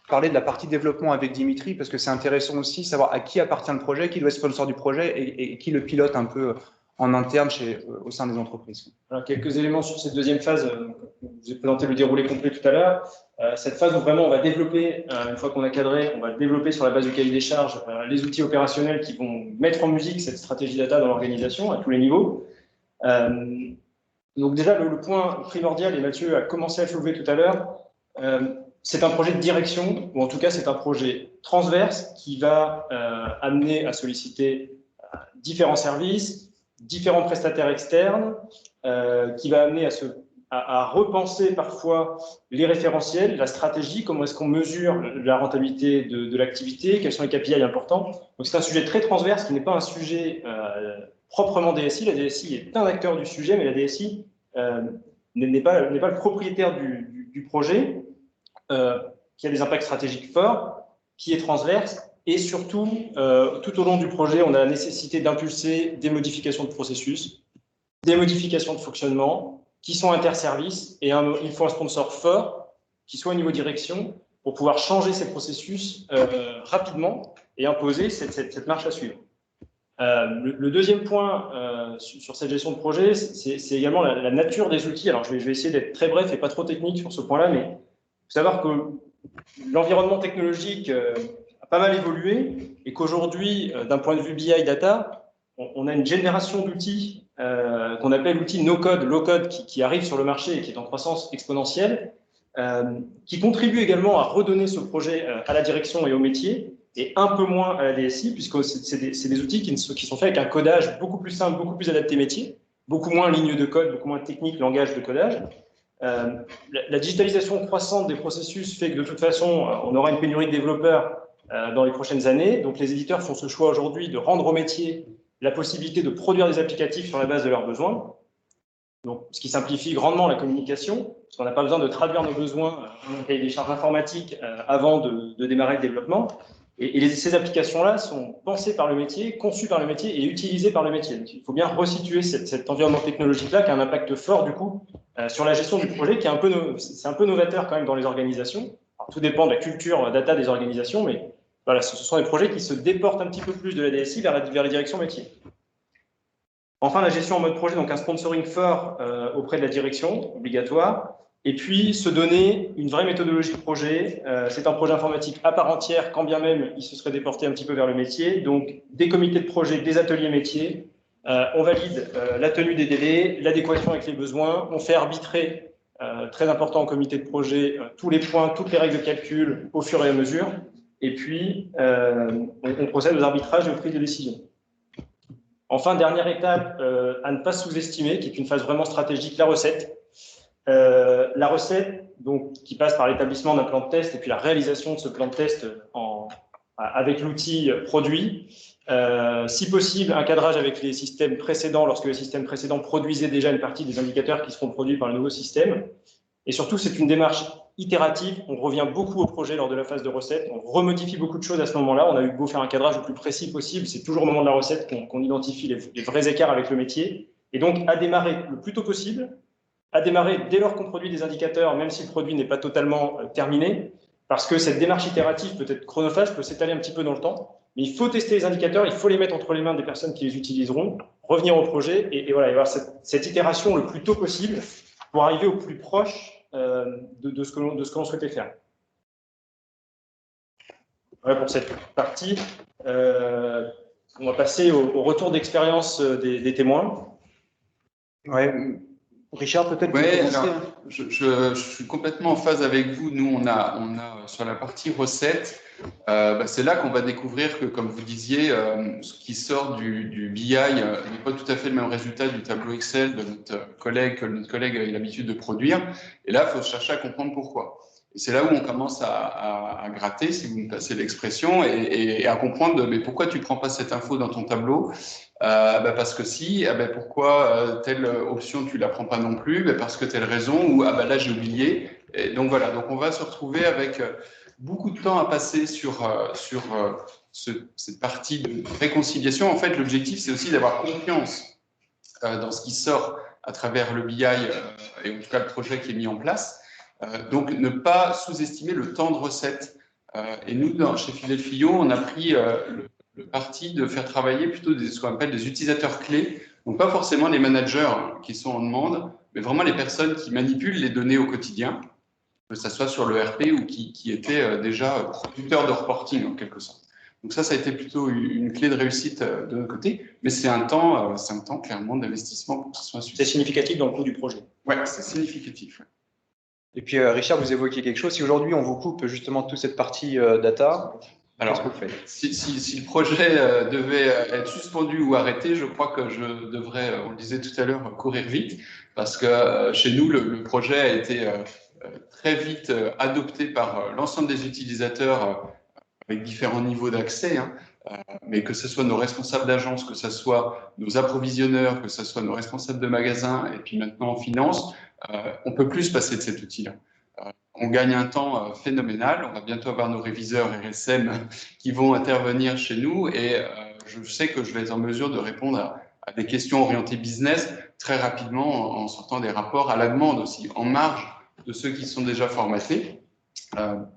parler de la partie développement avec Dimitri, parce que c'est intéressant aussi, savoir à qui appartient le projet, qui doit être sponsor du projet et qui le pilote un peu en interne au sein des entreprises. Alors, quelques éléments sur cette deuxième phase. Je vous ai présenté le déroulé complet tout à l'heure. Cette phase où vraiment on va développer, une fois qu'on a cadré, on va développer sur la base du cahier des charges les outils opérationnels qui vont mettre en musique cette stratégie data dans l'organisation à tous les niveaux. Donc déjà, le point primordial, et Mathieu a commencé à le soulever tout à l'heure, c'est un projet de direction, ou en tout cas c'est un projet transverse qui va amener à solliciter différents services, différents prestataires externes, qui va amener à repenser parfois les référentiels, la stratégie, comment est-ce qu'on mesure la rentabilité de l'activité, quels sont les KPI importants. Donc c'est un sujet très transverse qui n'est pas un sujet proprement DSI. La DSI est un acteur du sujet, mais la DSI n'est pas le propriétaire du projet, qui a des impacts stratégiques forts, qui est transverse. Et surtout, tout au long du projet, on a la nécessité d'impulser des modifications de processus, des modifications de fonctionnement qui sont interservices, et il faut un sponsor fort qui soit au niveau direction pour pouvoir changer ces processus rapidement et imposer cette marche à suivre. Le deuxième point sur cette gestion de projet, c'est également la nature des outils. Alors, je vais essayer d'être très bref et pas trop technique sur ce point-là, mais il faut savoir que l'environnement technologique a pas mal évolué et qu'aujourd'hui, d'un point de vue BI Data, on a une génération d'outils qu'on appelle outils no-code, low-code qui arrivent sur le marché et qui est en croissance exponentielle, qui contribuent également à redonner ce projet à la direction et au métier, et un peu moins à la DSI, puisque c'est des outils qui sont faits avec un codage beaucoup plus simple, beaucoup plus adapté métier, beaucoup moins ligne de code, beaucoup moins technique, langage de codage. La digitalisation croissante des processus fait que de toute façon, on aura une pénurie de développeurs dans les prochaines années. Donc les éditeurs font ce choix aujourd'hui de rendre au métier la possibilité de produire des applicatifs sur la base de leurs besoins. Donc, ce qui simplifie grandement la communication, parce qu'on n'a pas besoin de traduire nos besoins dans un cahier des charges informatiques avant de démarrer le développement. Et ces applications-là sont pensées par le métier, conçues par le métier et utilisées par le métier. Donc, il faut bien resituer cet environnement technologique-là qui a un impact fort, du coup, sur la gestion du projet, c'est un peu novateur quand même dans les organisations. Alors, tout dépend de la culture data des organisations, mais voilà, ce sont des projets qui se déportent un petit peu plus de la DSI vers les directions métiers. Enfin, la gestion en mode projet, donc un sponsoring fort auprès de la direction, obligatoire. Et puis, se donner une vraie méthodologie de projet. C'est un projet informatique à part entière, quand bien même il se serait déporté un petit peu vers le métier. Donc, des comités de projet, des ateliers métiers. On valide la tenue des délais, l'adéquation avec les besoins. On fait arbitrer, très important en comité de projet, tous les points, toutes les règles de calcul au fur et à mesure. Et puis, on procède aux arbitrages et aux prises de décision. Enfin, dernière étape à ne pas sous-estimer, qui est une phase vraiment stratégique, la recette. La recette, donc, qui passe par l'établissement d'un plan de test et puis la réalisation de ce plan de test avec l'outil produit. Si possible, un cadrage avec les systèmes précédents lorsque les systèmes précédents produisaient déjà une partie des indicateurs qui seront produits par le nouveau système. Et surtout, c'est une démarche itérative. On revient beaucoup au projet lors de la phase de recette. On remodifie beaucoup de choses à ce moment-là. On a eu beau faire un cadrage le plus précis possible. C'est toujours au moment de la recette qu'on identifie les vrais écarts avec le métier. Et donc, à démarrer le plus tôt possible, à démarrer dès lors qu'on produit des indicateurs, même si le produit n'est pas totalement terminé, parce que cette démarche itérative peut être chronophage, peut s'étaler un petit peu dans le temps. Mais il faut tester les indicateurs, il faut les mettre entre les mains des personnes qui les utiliseront, revenir au projet et voilà, et avoir cette itération le plus tôt possible pour arriver au plus proche de ce que l'on souhaitait faire. Voilà pour cette partie. On va passer au retour d'expérience des témoins. Ouais. Richard, peut-être. Oui, je suis complètement en phase avec vous. Nous, on a sur la partie recette, c'est là qu'on va découvrir que, comme vous disiez, ce qui sort du BI n'est pas tout à fait le même résultat du tableau Excel de notre collègue que notre collègue a l'habitude de produire. Et là, il faut chercher à comprendre pourquoi. Et c'est là où on commence à gratter, si vous me passez l'expression, et à comprendre mais pourquoi tu ne prends pas cette info dans ton tableau. Parce que si, pourquoi telle option tu la prends pas non plus, parce que telle raison, ou là j'ai oublié. Et donc voilà, donc on va se retrouver avec beaucoup de temps à passer sur cette partie de réconciliation. En fait, l'objectif c'est aussi d'avoir confiance dans ce qui sort à travers le BI et en tout cas le projet qui est mis en place. Donc ne pas sous-estimer le temps de recette. Et nous, chez Fidel Fillon, on a pris le parti de faire travailler plutôt ce qu'on appelle des utilisateurs clés, donc pas forcément les managers qui sont en demande, mais vraiment les personnes qui manipulent les données au quotidien, que ce soit sur le RP ou qui étaient déjà producteurs de reporting en quelque sorte. Donc ça a été plutôt une clé de réussite de notre côté, mais c'est un temps clairement d'investissement pour que ce soit un succès. C'est significatif dans le coût du projet. Oui, c'est significatif. Ouais. Et puis Richard, vous évoquiez quelque chose. Si aujourd'hui on vous coupe justement toute cette partie data, alors, si le projet devait être suspendu ou arrêté, je crois que je devrais, on le disait tout à l'heure, courir vite, parce que chez nous, le projet a été très vite adopté par l'ensemble des utilisateurs avec différents niveaux d'accès, mais que ce soit nos responsables d'agence, que ce soit nos approvisionneurs, que ce soit nos responsables de magasins, et puis maintenant en finance, on ne peut plus se passer de cet outil-là. On gagne un temps phénoménal. On va bientôt avoir nos réviseurs RSM qui vont intervenir chez nous et je sais que je vais être en mesure de répondre à des questions orientées business très rapidement en sortant des rapports à la demande aussi, en marge de ceux qui sont déjà formatés.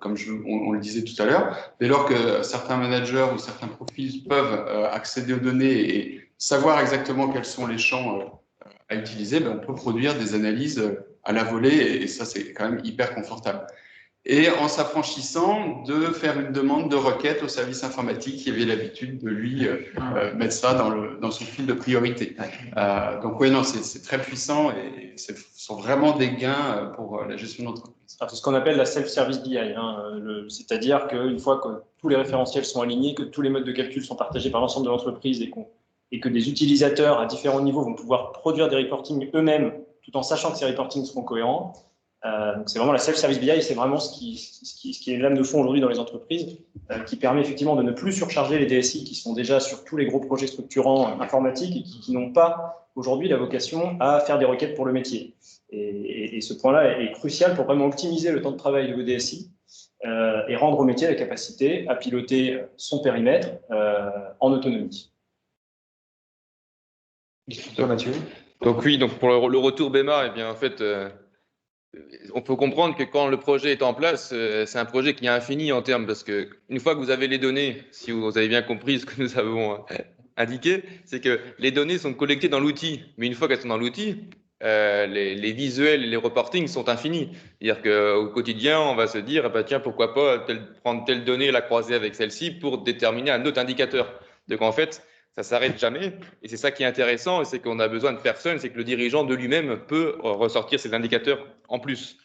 comme on le disait tout à l'heure. Dès lors que certains managers ou certains profils peuvent accéder aux données et savoir exactement quels sont les champs à utiliser, on peut produire des analyses à la volée et ça, c'est quand même hyper confortable. Et en s'affranchissant de faire une demande de requête au service informatique qui avait l'habitude de lui mettre ça dans son fil de priorité. Donc oui, non, c'est très puissant et ce sont vraiment des gains pour la gestion d'entreprise. C'est ce qu'on appelle la self-service BI, c'est-à-dire qu'une fois que tous les référentiels sont alignés, que tous les modes de calcul sont partagés par l'ensemble de l'entreprise et que des utilisateurs à différents niveaux vont pouvoir produire des reportings eux-mêmes tout en sachant que ces reportings seront cohérents. Donc c'est vraiment la self-service BI, c'est vraiment ce qui est l'âme de fond aujourd'hui dans les entreprises, qui permet effectivement de ne plus surcharger les DSI qui sont déjà sur tous les gros projets structurants informatiques et qui n'ont pas aujourd'hui la vocation à faire des requêtes pour le métier. Et ce point-là est crucial pour vraiment optimiser le temps de travail de vos DSI et rendre au métier la capacité à piloter son périmètre en autonomie. Toi, Mathieu. Donc oui, donc pour le retour BEMA, eh bien en fait, on peut comprendre que quand le projet est en place, c'est un projet qui est infini en termes, parce que une fois que vous avez les données, si vous avez bien compris ce que nous avons indiqué, c'est que les données sont collectées dans l'outil, mais une fois qu'elles sont dans l'outil, les visuels et les reportings sont infinis. C'est-à-dire qu'au quotidien, on va se dire, tiens, pourquoi pas prendre telle donnée et la croiser avec celle-ci pour déterminer un autre indicateur. Donc en fait, ça s'arrête jamais, et c'est ça qui est intéressant, et c'est qu'on a besoin de personne, c'est que le dirigeant de lui-même peut ressortir ses indicateurs en plus.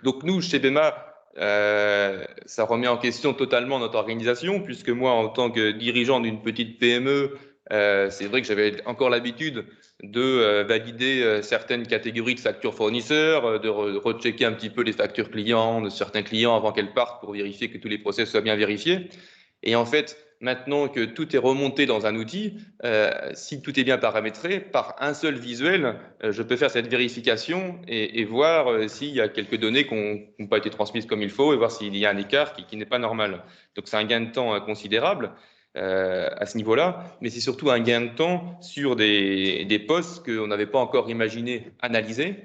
Donc nous, chez BEMA, ça remet en question totalement notre organisation, puisque moi, en tant que dirigeant d'une petite PME, c'est vrai que j'avais encore l'habitude de valider certaines catégories de factures fournisseurs, de rechecker un petit peu les factures clients de certains clients avant qu'elles partent pour vérifier que tous les process soient bien vérifiés. Et en fait, maintenant que tout est remonté dans un outil, si tout est bien paramétré, par un seul visuel, je peux faire cette vérification et voir s'il y a quelques données qui n'ont pas été transmises comme il faut et voir s'il y a un écart qui n'est pas normal. Donc c'est un gain de temps considérable à ce niveau-là, mais c'est surtout un gain de temps sur des postes qu'on n'avait pas encore imaginé analyser,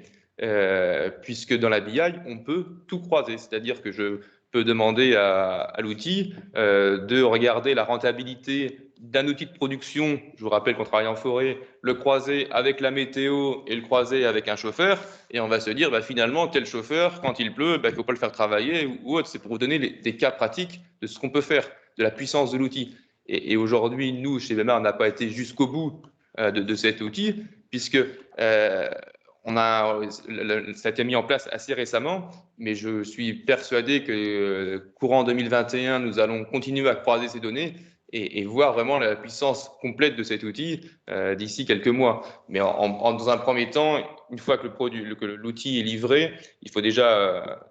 puisque dans la BI, on peut tout croiser, c'est-à-dire que je peut demander à l'outil de regarder la rentabilité d'un outil de production. Je vous rappelle qu'on travaille en forêt, le croiser avec la météo et le croiser avec un chauffeur. Et on va se dire, finalement, tel chauffeur, quand il pleut, il ne faut pas le faire travailler ou autre. C'est pour vous donner des cas pratiques de ce qu'on peut faire, de la puissance de l'outil. Et aujourd'hui, nous, chez BEMA, on n'a pas été jusqu'au bout de cet outil, puisque ça a été mis en place assez récemment, mais je suis persuadé que courant 2021, nous allons continuer à croiser ces données et voir vraiment la puissance complète de cet outil d'ici quelques mois. Mais dans un premier temps, une fois que l'outil est livré, il faut déjà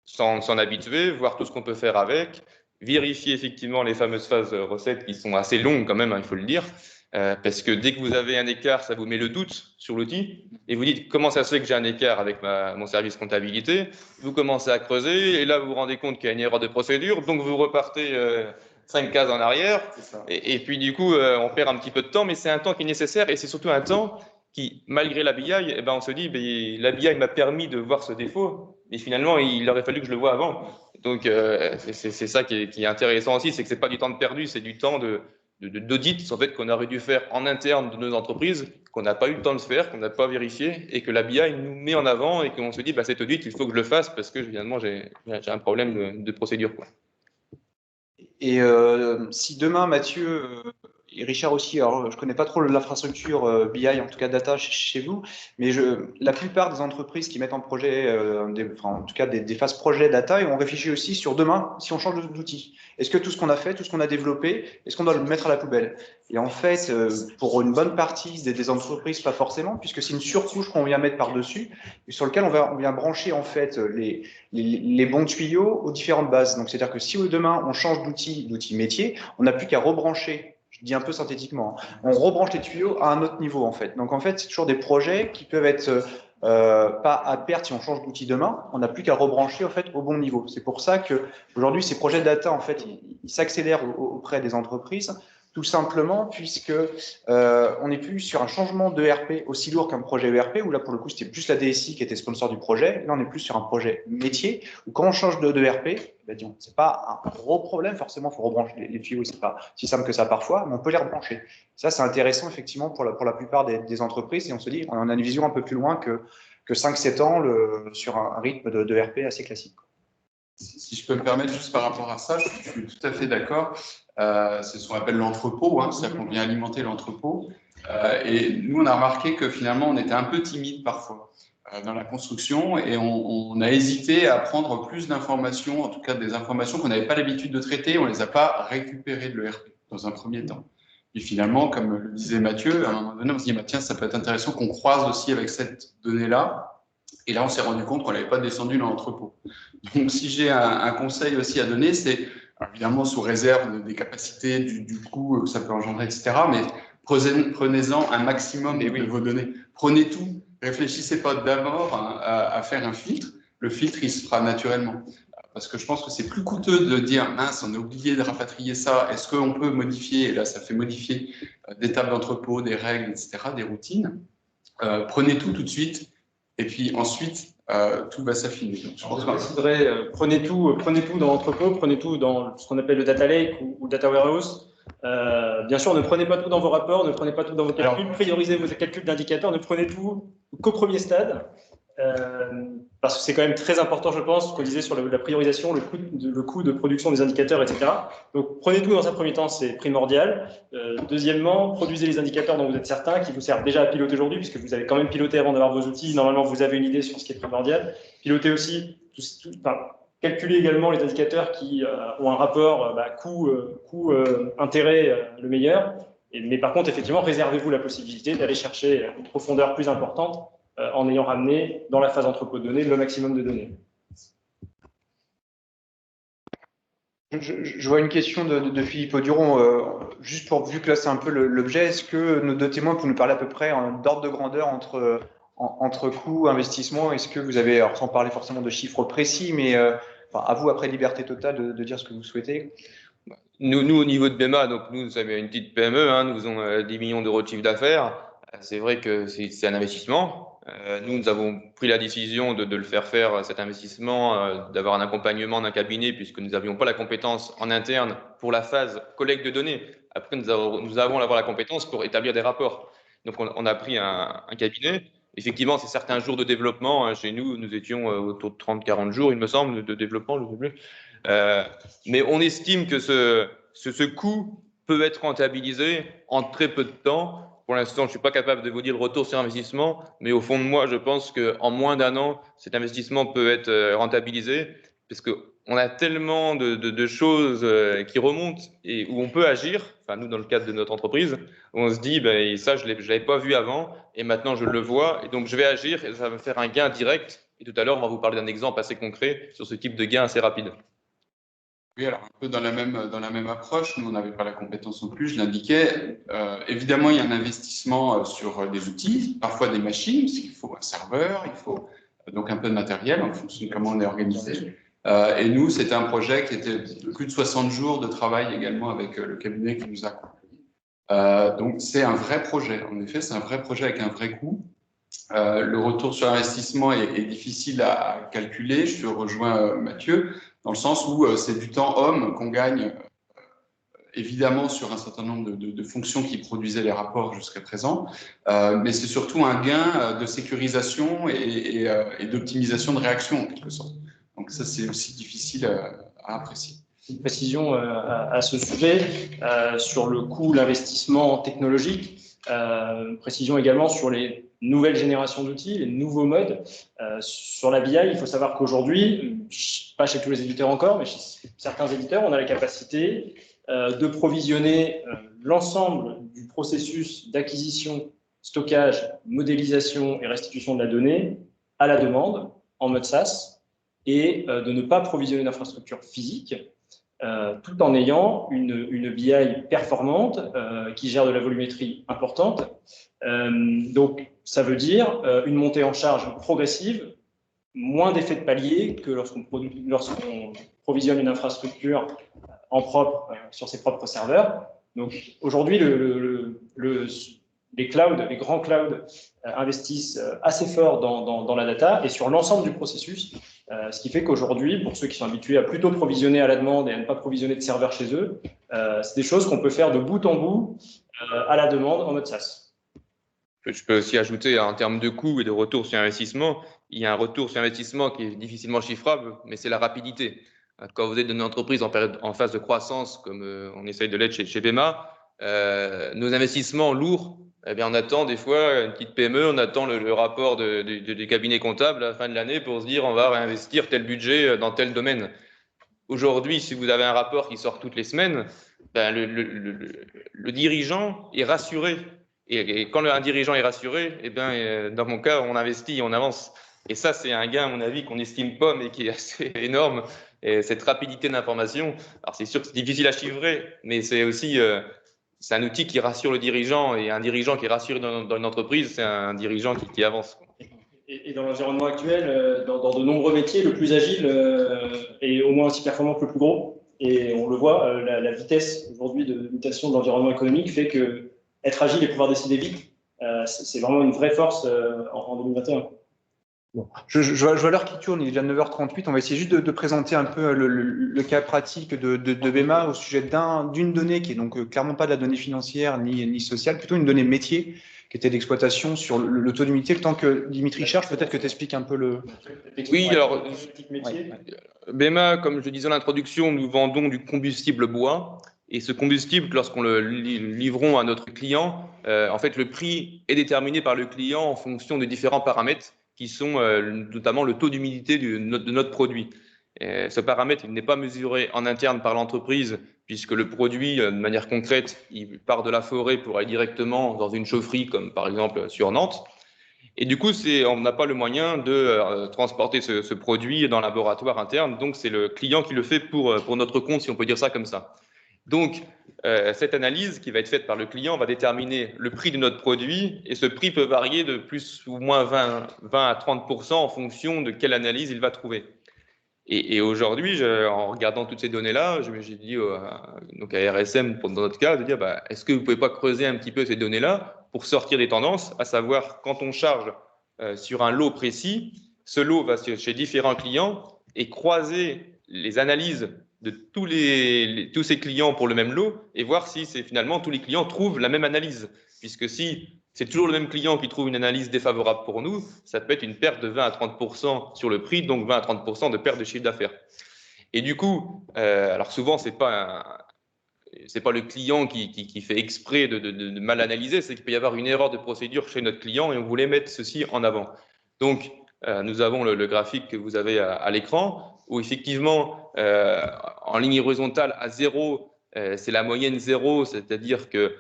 s'en habituer, voir tout ce qu'on peut faire avec, vérifier effectivement les fameuses phases recettes qui sont assez longues quand même, il faut le dire. Parce que dès que vous avez un écart, ça vous met le doute sur l'outil et vous dites comment ça se fait que j'ai un écart avec mon service comptabilité. Vous commencez à creuser et là vous vous rendez compte qu'il y a une erreur de procédure, donc vous repartez 5 cases en arrière et puis du coup on perd un petit peu de temps, mais c'est un temps qui est nécessaire et c'est surtout un temps qui, malgré la BI, on se dit la BI m'a permis de voir ce défaut, mais finalement il aurait fallu que je le voie avant. Donc c'est ça qui est intéressant aussi, c'est que c'est pas du temps de perdu, c'est du temps d'audit en fait, qu'on aurait dû faire en interne de nos entreprises, qu'on n'a pas eu le temps de faire, qu'on n'a pas vérifié et que la BI nous met en avant et qu'on se dit cet audit, il faut que je le fasse parce que finalement j'ai un problème de procédure, quoi. Et si demain, Mathieu et Richard aussi, alors je ne connais pas trop l'infrastructure BI, en tout cas data chez vous, mais la plupart des entreprises qui mettent en projet, en tout cas des phases projet data, et on réfléchit aussi sur demain, si on change d'outil. Est-ce que tout ce qu'on a fait, tout ce qu'on a développé, est-ce qu'on doit le mettre à la poubelle? Et en fait, pour une bonne partie des entreprises, pas forcément, puisque c'est une surcouche qu'on vient mettre par-dessus, et sur lequel on vient brancher en fait les bons tuyaux aux différentes bases. Donc c'est-à-dire que si demain on change d'outil métier, on n'a plus qu'à rebrancher. Je dis un peu synthétiquement, on rebranche les tuyaux à un autre niveau en fait. Donc en fait, c'est toujours des projets qui peuvent être pas à perte si on change d'outil demain. On n'a plus qu'à rebrancher en fait au bon niveau. C'est pour ça que aujourd'hui ces projets de data en fait, ils s'accélèrent auprès des entreprises, tout simplement puisque on n'est plus sur un changement d'ERP aussi lourd qu'un projet ERP, où là, pour le coup, c'était plus la DSI qui était sponsor du projet. Là, on est plus sur un projet métier, où quand on change d'ERP, ben, c'est pas un gros problème, forcément, il faut rebrancher les tuyaux, c'est pas si simple que ça parfois, mais on peut les rebrancher. Ça, c'est intéressant, effectivement, pour la plupart des entreprises, et on se dit, on a une vision un peu plus loin que 5-7 ans sur un rythme d'ERP assez classique. Si je peux me permettre, juste par rapport à ça, je suis tout à fait d'accord. C'est ce qu'on appelle l'entrepôt, hein, c'est-à-dire qu'on vient alimenter l'entrepôt. Et nous, on a remarqué que finalement, on était un peu timide parfois dans la construction et on a hésité à prendre plus d'informations, en tout cas des informations qu'on n'avait pas l'habitude de traiter. On ne les a pas récupérées de l'ERP dans un premier temps. Et finalement, comme le disait Mathieu, à un moment donné, on s'est dit, bah, tiens, ça peut être intéressant qu'on croise aussi avec cette donnée-là. Et là, on s'est rendu compte qu'on n'avait pas descendu dans l'entrepôt. Donc, si j'ai un conseil aussi à donner, c'est évidemment sous réserve des capacités, du coût que ça peut engendrer, etc. Mais prenez-en un maximum de vos données. Prenez tout. Réfléchissez pas d'abord à faire un filtre. Le filtre, il se fera naturellement. Parce que je pense que c'est plus coûteux de dire, mince, on a oublié de rapatrier ça. Est-ce qu'on peut modifier? Et là, ça fait modifier des tables d'entrepôt, des règles, etc., des routines. Prenez tout de suite. Et puis ensuite, tout va s'affiner. Prenez tout dans l'entrepôt, prenez tout dans ce qu'on appelle le data lake ou data warehouse. Bien sûr, ne prenez pas tout dans vos rapports, ne prenez pas tout dans vos calculs, priorisez vos calculs d'indicateurs, ne prenez tout qu'au premier stade. Parce que c'est quand même très important, je pense, ce qu'on disait sur la priorisation, le coût de production des indicateurs, etc. Donc, prenez tout dans un premier temps, c'est primordial. Deuxièmement, produisez les indicateurs dont vous êtes certain, qui vous servent déjà à piloter aujourd'hui, puisque vous avez quand même piloté avant d'avoir vos outils. Normalement, vous avez une idée sur ce qui est primordial. Pilotez aussi, calculez également les indicateurs qui ont un rapport coût-intérêt le meilleur. Mais par contre, effectivement, réservez-vous la possibilité d'aller chercher une profondeur plus importante en ayant ramené dans la phase entrepôt de données le maximum de données. Je vois une question de Philippe Auduron, juste vu que là c'est un peu l'objet, est-ce que nos deux témoins peuvent nous parler à peu près d'ordre de grandeur entre coûts, investissement? Est-ce que vous avez, alors sans parler forcément de chiffres précis, mais à vous après liberté totale de dire ce que vous souhaitez? Nous au niveau de BEMA, donc nous avons une petite PME, hein, nous faisons 10 millions d'euros de chiffre d'affaires. C'est vrai que c'est un investissement. Nous avons pris la décision de le faire cet investissement, d'avoir un accompagnement d'un cabinet, puisque nous n'avions pas la compétence en interne pour la phase collecte de données. Après, nous avons la compétence pour établir des rapports. Donc, on a pris un cabinet. Effectivement, c'est certains jours de développement. Hein. Chez nous, nous étions autour de 30-40 jours, il me semble, de développement, je ne sais plus. Mais on estime que ce coût peut être rentabilisé en très peu de temps. Pour l'instant, je ne suis pas capable de vous dire le retour sur investissement, mais au fond de moi, je pense qu'en moins d'un an, cet investissement peut être rentabilisé, parce qu'on a tellement de choses qui remontent et où on peut agir, enfin nous dans le cadre de notre entreprise, où on se dit, ben, ça je ne l'avais pas vu avant, et maintenant je le vois, et donc je vais agir, et ça va me faire un gain direct. Et tout à l'heure, on va vous parler d'un exemple assez concret sur ce type de gain assez rapide. Oui, alors un peu dans la même approche, nous on n'avait pas la compétence non plus, je l'indiquais. Évidemment, il y a un investissement sur des outils, parfois des machines, parce qu'il faut un serveur, il faut donc un peu de matériel en fonction de comment on est organisé. Et nous, c'était un projet qui était de plus de 60 jours de travail également avec le cabinet qui nous a accompagnés. Donc c'est un vrai projet, en effet, c'est un vrai projet avec un vrai coût. Le retour sur investissement est difficile à calculer, je te rejoins Mathieu, dans le sens où c'est du temps homme qu'on gagne évidemment sur un certain nombre de fonctions qui produisaient les rapports jusqu'à présent, mais c'est surtout un gain de sécurisation et d'optimisation de réaction en quelque sorte. Donc ça, c'est aussi difficile à apprécier. Une précision à ce sujet sur le coût, l'investissement technologique, précision également sur les nouvelles générations d'outils, les nouveaux modes. Sur la BI, il faut savoir qu'aujourd'hui, pas chez tous les éditeurs encore, mais chez certains éditeurs, on a la capacité de provisionner l'ensemble du processus d'acquisition, stockage, modélisation et restitution de la donnée à la demande en mode SaaS et de ne pas provisionner d'infrastructure physique tout en ayant une BI performante qui gère de la volumétrie importante. Donc, ça veut dire une montée en charge progressive, moins d'effets de palier que lorsqu'on provisionne une infrastructure en propre sur ses propres serveurs. Donc aujourd'hui, les clouds, les grands clouds investissent assez fort dans la data et sur l'ensemble du processus, ce qui fait qu'aujourd'hui, pour ceux qui sont habitués à plutôt provisionner à la demande et à ne pas provisionner de serveurs chez eux, c'est des choses qu'on peut faire de bout en bout à la demande en mode SaaS. Je peux aussi ajouter en termes de coûts et de retour sur investissement, il y a un retour sur investissement qui est difficilement chiffrable, mais c'est la rapidité. Quand vous êtes dans une entreprise en phase de croissance, comme on essaye de l'être chez BEMA, nos investissements lourds, eh bien, on attend des fois une petite PME, on attend le rapport du cabinet comptable à la fin de l'année pour se dire on va réinvestir tel budget dans tel domaine. Aujourd'hui, si vous avez un rapport qui sort toutes les semaines, ben le dirigeant est rassuré. Et quand un dirigeant est rassuré, eh bien, dans mon cas, on investit, on avance. Et ça, c'est un gain, à mon avis, qu'on n'estime pas, mais qui est assez énorme. Et cette rapidité d'information, alors c'est sûr que c'est difficile à chiffrer, mais c'est aussi c'est un outil qui rassure le dirigeant. Et un dirigeant qui est rassuré dans une entreprise, c'est un dirigeant qui avance. Et dans l'environnement actuel, dans de nombreux métiers, le plus agile est au moins aussi performant que le plus gros. Et on le voit, la vitesse aujourd'hui de mutation de l'environnement économique fait que être agile et pouvoir décider vite, c'est vraiment une vraie force en 2021. Bon. Je vois l'heure qui tourne, il est déjà 9h38. On va essayer juste de présenter un peu le cas pratique de BEMA au sujet d'une donnée qui est donc clairement pas de la donnée financière ni sociale, plutôt une donnée métier qui était d'exploitation sur le taux d'humidité. Le temps que Dimitri cherche, peut-être que tu expliques un peu le… Oui, alors, BEMA, comme je disais en introduction, nous vendons du combustible bois. Et ce combustible, lorsqu'on le livrons à notre client, en fait, le prix est déterminé par le client en fonction de différents paramètres qui sont notamment le taux d'humidité de notre produit. Ce paramètre, il n'est pas mesuré en interne par l'entreprise, puisque le produit, de manière concrète, il part de la forêt pour aller directement dans une chaufferie, comme par exemple sur Nantes. Et du coup, on n'a pas le moyen de transporter ce produit dans un laboratoire interne, donc c'est le client qui le fait pour notre compte, si on peut dire ça comme ça. Donc, cette analyse qui va être faite par le client va déterminer le prix de notre produit et ce prix peut varier de plus ou moins 20 à 30% en fonction de quelle analyse il va trouver. Et aujourd'hui, en regardant toutes ces données-là, j'ai dit donc à RSM, dans notre cas, de dire est-ce que vous ne pouvez pas creuser un petit peu ces données-là pour sortir des tendances, à savoir quand on charge sur un lot précis, ce lot va chez différents clients et croiser les analyses de tous ces clients pour le même lot et voir si finalement tous les clients trouvent la même analyse. Puisque si c'est toujours le même client qui trouve une analyse défavorable pour nous, ça peut être une perte de 20 à 30% sur le prix, donc 20 à 30% de perte de chiffre d'affaires. Et du coup, alors souvent, c'est pas le client qui fait exprès de mal analyser, c'est qu'il peut y avoir une erreur de procédure chez notre client et on voulait mettre ceci en avant. Donc, nous avons le graphique que vous avez à l'écran où effectivement, en ligne horizontale à 0, c'est la moyenne 0, c'est-à-dire que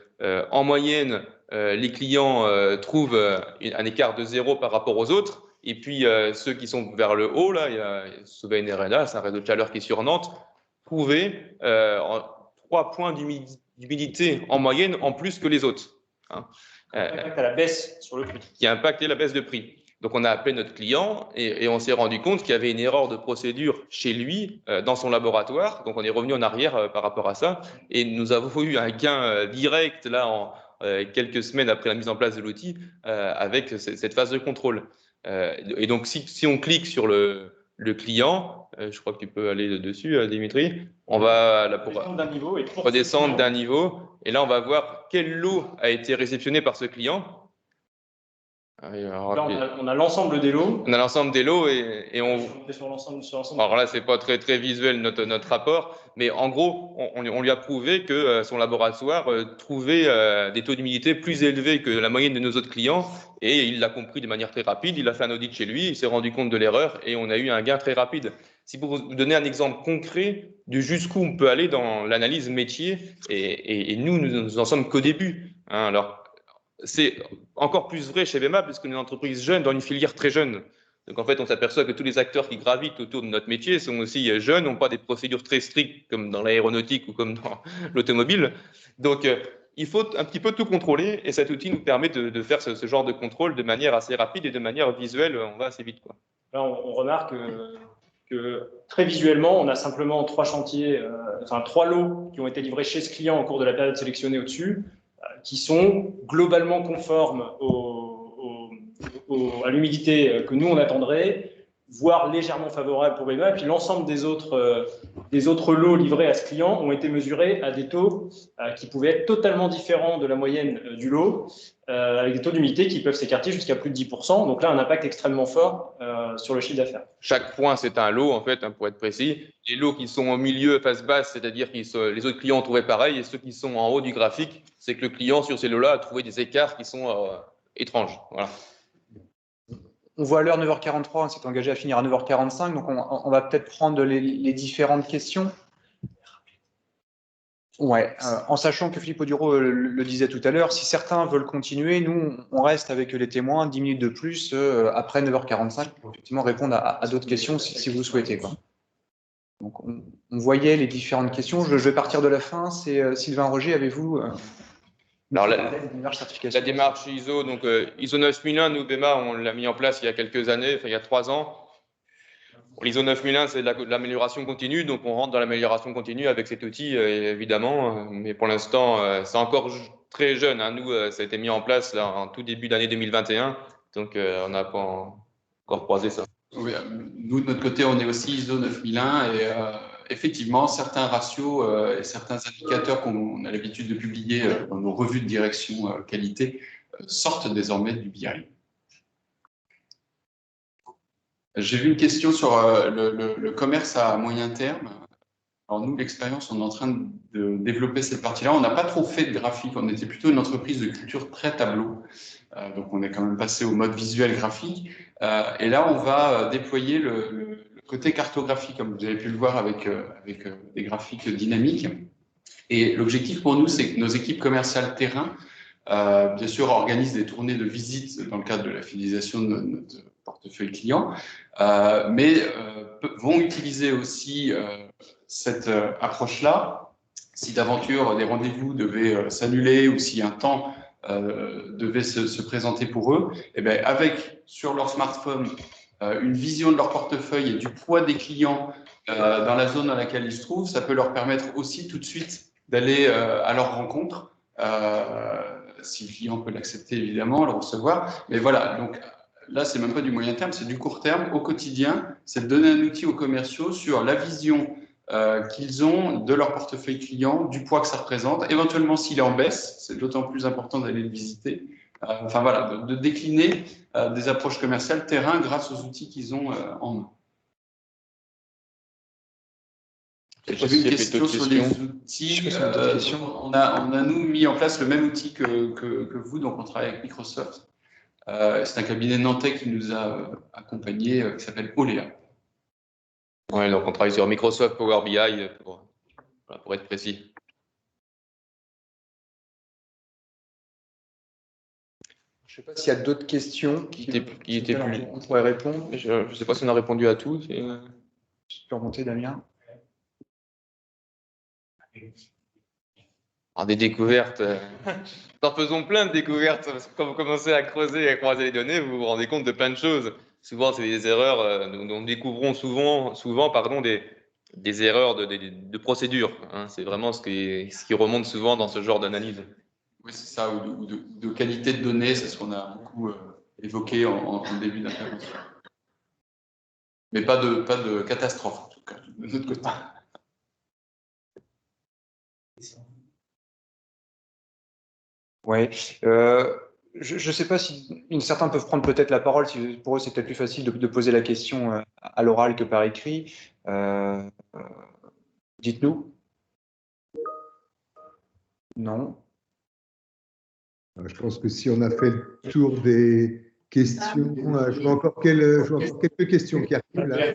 en moyenne, les clients trouvent un écart de 0 par rapport aux autres. Et puis, ceux qui sont vers le haut, là, il y a Sovereign RNA, c'est un réseau de chaleur qui est sur Nantes, trouver 3 points d'humidité en moyenne en plus que les autres. Hein. Impact à la baisse sur le prix. Qui a impacté la baisse de prix. Donc, on a appelé notre client et on s'est rendu compte qu'il y avait une erreur de procédure chez lui, dans son laboratoire. Donc, on est revenu en arrière par rapport à ça. Et nous avons eu un gain direct, là, en quelques semaines après la mise en place de l'outil, avec cette phase de contrôle. Et donc, si on clique sur le client, je crois que tu peux aller dessus, Dimitri, on va redescendre d'un niveau. Et là, on va voir quel lot a été réceptionné par ce client. Alors, là, on a l'ensemble des lots. On a l'ensemble des lots et on. Alors là, c'est pas très très visuel notre rapport, mais en gros, on lui a prouvé que son laboratoire trouvait des taux d'humidité plus élevés que la moyenne de nos autres clients et il l'a compris de manière très rapide. Il a fait un audit chez lui, il s'est rendu compte de l'erreur et on a eu un gain très rapide. Si pour vous donner un exemple concret de jusqu'où on peut aller dans l'analyse métier et nous en sommes qu'au début. Hein, alors. C'est encore plus vrai chez BEMA puisqu'on est une entreprise jeune dans une filière très jeune. Donc en fait, on s'aperçoit que tous les acteurs qui gravitent autour de notre métier sont aussi jeunes, n'ont pas des procédures très strictes comme dans l'aéronautique ou comme dans l'automobile. Donc il faut un petit peu tout contrôler et cet outil nous permet de faire ce genre de contrôle de manière assez rapide et de manière visuelle, on va assez vite, quoi. Là, on remarque que très visuellement, on a simplement 3 chantiers, enfin 3 lots qui ont été livrés chez ce client au cours de la période sélectionnée au-dessus, qui sont globalement conformes à l'humidité que nous on attendrait, voire légèrement favorable pour BEMA. Et puis l'ensemble des autres lots livrés à ce client ont été mesurés à des taux qui pouvaient être totalement différents de la moyenne du lot, avec des taux d'humidité qui peuvent s'écarter jusqu'à plus de 10%. Donc là, un impact extrêmement fort sur le chiffre d'affaires. Chaque point, c'est un lot, en fait, hein, pour être précis. Les lots qui sont au milieu, face basse, c'est-à-dire que les autres clients ont trouvé pareil, et ceux qui sont en haut du graphique, c'est que le client, sur ces lots-là, a trouvé des écarts qui sont étranges. Voilà. On voit à l'heure 9h43, on s'est engagé à finir à 9h45, donc on va peut-être prendre les différentes questions. Ouais, en sachant que Philippe Audureau le disait tout à l'heure, si certains veulent continuer, nous, on reste avec les témoins 10 minutes de plus après 9h45 pour effectivement répondre à d'autres questions si vous le souhaitez, quoi. Donc, on voyait les différentes questions. Je vais partir de la fin. C'est Sylvain Roger, avez-vous alors, la démarche ISO, donc ISO 9001, nous, BEMA, on l'a mis en place il y a quelques années, enfin il y a 3 ans. L'ISO 9001, c'est de l'amélioration continue, donc on rentre dans l'amélioration continue avec cet outil, évidemment, mais pour l'instant, c'est encore très jeune. Hein. Nous, ça a été mis en place là, en tout début d'année 2021, donc on n'a pas encore croisé ça. Oui, nous, de notre côté, on est aussi ISO 9001 et effectivement, certains ratios et certains indicateurs qu'on a l'habitude de publier dans nos revues de direction qualité sortent désormais du BI. J'ai vu une question sur le commerce à moyen terme. Alors nous, l'expérience, on est en train de développer cette partie-là. On n'a pas trop fait de graphique, on était plutôt une entreprise de culture très tableau. Donc on est quand même passé au mode visuel graphique. Et là, on va déployer le côté cartographie, comme vous avez pu le voir avec des graphiques dynamiques. Et l'objectif pour nous, c'est que nos équipes commerciales terrain, bien sûr, organisent des tournées de visites dans le cadre de la fidélisation de notre portefeuille client, mais vont utiliser aussi cette approche-là. Si d'aventure des rendez-vous devaient s'annuler ou si un temps devait se présenter pour eux, et bien avec sur leur smartphone une vision de leur portefeuille et du poids des clients dans la zone dans laquelle ils se trouvent, ça peut leur permettre aussi tout de suite d'aller à leur rencontre, si le client peut l'accepter évidemment, le recevoir. Mais voilà, donc là c'est même pas du moyen terme, c'est du court terme. Au quotidien, c'est de donner un outil aux commerciaux sur la vision qu'ils ont de leur portefeuille client, du poids que ça représente. Éventuellement, s'il est en baisse, c'est d'autant plus important d'aller le visiter. Enfin voilà, de décliner des approches commerciales terrain grâce aux outils qu'ils ont en main. J'avais une question sur les outils. On a nous mis en place le même outil que vous, donc on travaille avec Microsoft. C'est un cabinet nantais qui nous a accompagnés, qui s'appelle Olea. Ouais, donc on travaille sur Microsoft Power BI pour être précis. Je ne sais pas s'il y a d'autres questions qui étaient plus. On pourrait répondre. Je ne sais pas si on a répondu à tout. Je peux remonter, Damien. Alors, des découvertes. En faisons plein de découvertes. Parce que quand vous commencez à creuser et à croiser les données, vous vous rendez compte de plein de choses. Souvent, c'est des erreurs. Nous découvrons souvent des erreurs de procédure. Hein. C'est vraiment ce qui remonte souvent dans ce genre d'analyse. Oui, c'est ça, ou de qualité de données, c'est ce qu'on a beaucoup évoqué en début d'intervention. Mais pas de catastrophe, en tout cas, de notre côté. Oui. Je ne sais pas si certains peuvent prendre peut-être la parole. Si pour eux, c'est peut-être plus facile de poser la question à l'oral que par écrit. Dites-nous. Non. Je pense que si on a fait le tour des questions, je vois encore quelques questions qui arrivent là.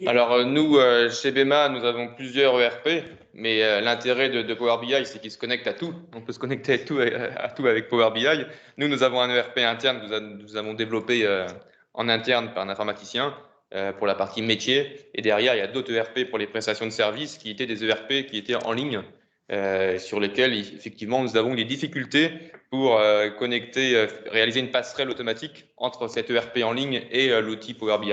Alors nous, chez BEMA, nous avons plusieurs ERP, mais l'intérêt de Power BI, c'est qu'il se connecte à tout. On peut se connecter à tout avec Power BI. Nous avons un ERP interne que nous avons développé en interne par un informaticien pour la partie métier. Et derrière, il y a d'autres ERP pour les prestations de services qui étaient des ERP qui étaient en ligne, sur lesquels, effectivement, nous avons des difficultés pour réaliser une passerelle automatique entre cet ERP en ligne et l'outil Power BI.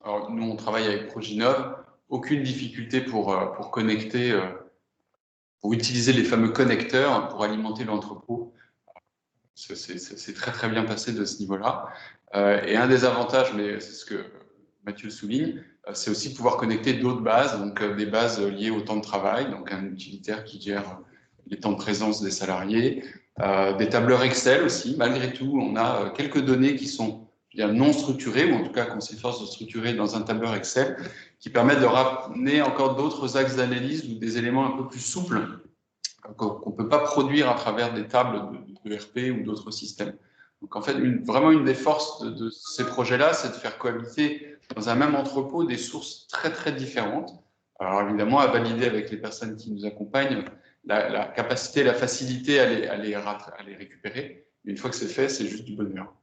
alors nous, on travaille avec Proginov, aucune difficulté pour connecter, pour utiliser les fameux connecteurs pour alimenter l'entrepôt. C'est très très bien passé de ce niveau-là. Et un des avantages, mais c'est ce que Mathieu souligne, c'est aussi de pouvoir connecter d'autres bases, donc des bases liées au temps de travail, donc un utilitaire qui gère les temps de présence des salariés, des tableurs Excel aussi. Malgré tout, on a quelques données qui sont non structurées, ou en tout cas qu'on s'efforce de structurer dans un tableur Excel, qui permettent de ramener encore d'autres axes d'analyse ou des éléments un peu plus souples qu'on ne peut pas produire à travers des tables de ERP ou d'autres systèmes. Donc en fait, vraiment une des forces de ces projets-là, c'est de faire cohabiter dans un même entrepôt des sources très très différentes. Alors évidemment, à valider avec les personnes qui nous accompagnent la capacité, la facilité à les récupérer. Mais une fois que c'est fait, c'est juste du bonheur.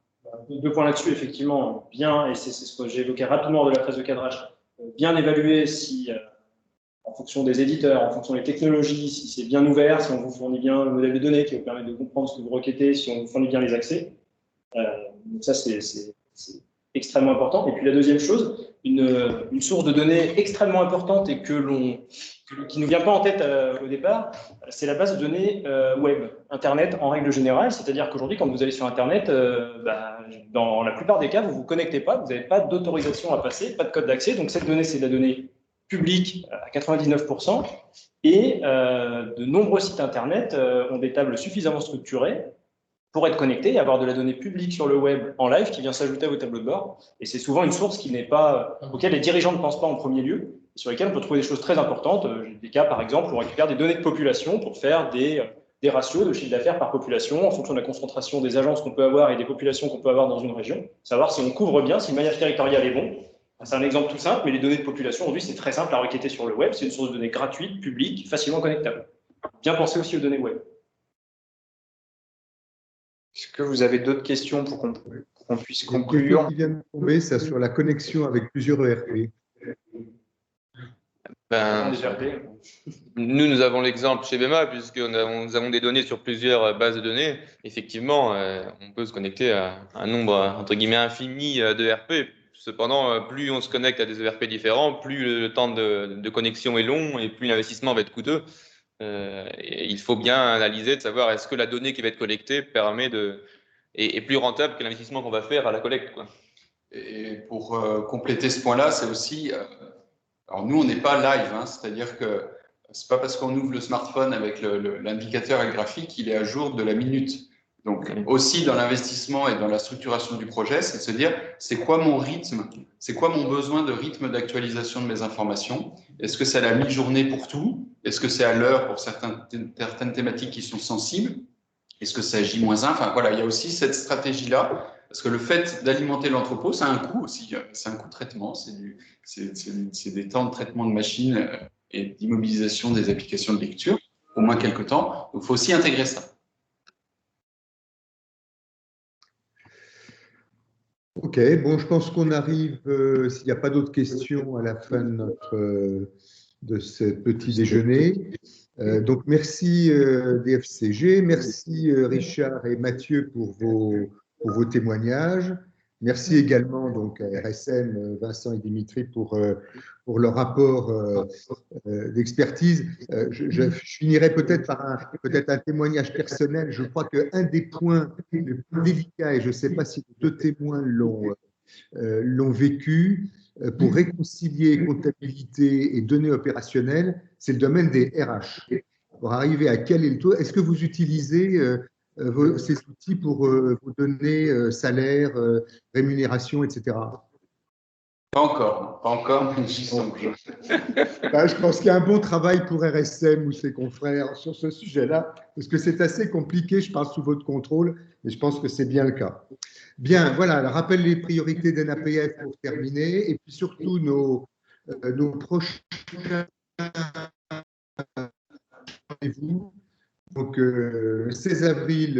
Deux points là-dessus, effectivement, bien, et c'est ce que j'ai évoqué rapidement de la phase de cadrage, bien évaluer si, en fonction des éditeurs, en fonction des technologies, si c'est bien ouvert, si on vous fournit bien le modèle de données qui vous permet de comprendre ce que vous requêtez, si on vous fournit bien les accès. Donc ça, c'est extrêmement important. Et puis la deuxième chose, une source de données extrêmement importante et qui ne vient pas en tête au départ, c'est la base de données web, Internet en règle générale. C'est-à-dire qu'aujourd'hui, quand vous allez sur Internet, dans la plupart des cas, vous ne vous connectez pas, vous n'avez pas d'autorisation à passer, pas de code d'accès. Donc cette donnée, c'est de la donnée publique à 99%. Et de nombreux sites Internet ont des tables suffisamment structurées pour être connecté et avoir de la donnée publique sur le web en live qui vient s'ajouter à vos tableaux de bord. Et c'est souvent une source qui n'est pas, auquel les dirigeants ne pensent pas en premier lieu, et sur lesquelles on peut trouver des choses très importantes. J'ai des cas, par exemple, où on récupère des données de population pour faire des ratios de chiffre d'affaires par population en fonction de la concentration des agences qu'on peut avoir et des populations qu'on peut avoir dans une région. Savoir si on couvre bien, si le maillage territorial est bon. C'est un exemple tout simple, mais les données de population, aujourd'hui, c'est très simple à requêter sur le web. C'est une source de données gratuite, publique, facilement connectable. Bien penser aussi aux données web. Est-ce que vous avez d'autres questions pour qu'on puisse conclure? Qui vient de tomber, ça, sur la connexion avec plusieurs ERP. Nous avons l'exemple chez BEMA, puisque nous avons des données sur plusieurs bases de données. Effectivement, on peut se connecter à un nombre, entre guillemets, infini d'ERP. Cependant, plus on se connecte à des ERP différents, plus le temps de connexion est long et plus l'investissement va être coûteux. Et il faut bien analyser de savoir est-ce que la donnée qui va être collectée est plus rentable que l'investissement qu'on va faire à la collecte, quoi. Et pour compléter ce point-là, c'est aussi, alors nous on n'est pas live, hein, c'est-à-dire que c'est pas parce qu'on ouvre le smartphone avec l'indicateur et le graphique qu'il est à jour de la minute. Donc aussi dans l'investissement et dans la structuration du projet, c'est de se dire c'est quoi mon rythme, c'est quoi mon besoin de rythme d'actualisation de mes informations. Est-ce que c'est à la mi-journée pour tout? Est-ce que c'est à l'heure pour certaines thématiques qui sont sensibles? Est-ce que c'est à J-1? Enfin voilà, il y a aussi cette stratégie-là, parce que le fait d'alimenter l'entrepôt, ça a un coût aussi, c'est un coût de traitement, c'est des temps de traitement de machines et d'immobilisation des applications de lecture, au moins quelques temps. Donc il faut aussi intégrer ça. Ok, bon, je pense qu'on arrive, s'il n'y a pas d'autres questions, à la fin de ce petit déjeuner. Donc, merci DFCG, merci Richard et Mathieu pour vos témoignages. Merci également donc, à RSM, Vincent et Dimitri pour leur rapport d'expertise. Je finirai peut-être par un témoignage personnel. Je crois qu'un des points les plus délicats, et je ne sais pas si les deux témoins l'ont vécu, pour réconcilier comptabilité et données opérationnelles, c'est le domaine des RH. Pour arriver à caler le taux, est-ce que vous utilisez ces outils pour vos données salaire, rémunération, etc. Pas encore, mais j'y songe. Je pense qu'il y a un bon travail pour RSM ou ses confrères sur ce sujet-là, parce que c'est assez compliqué, je parle sous votre contrôle, et je pense que c'est bien le cas. Bien, voilà, rappelle les priorités d'NAPF pour terminer, et puis surtout nos prochains rendez-vous. Donc, le 16 avril,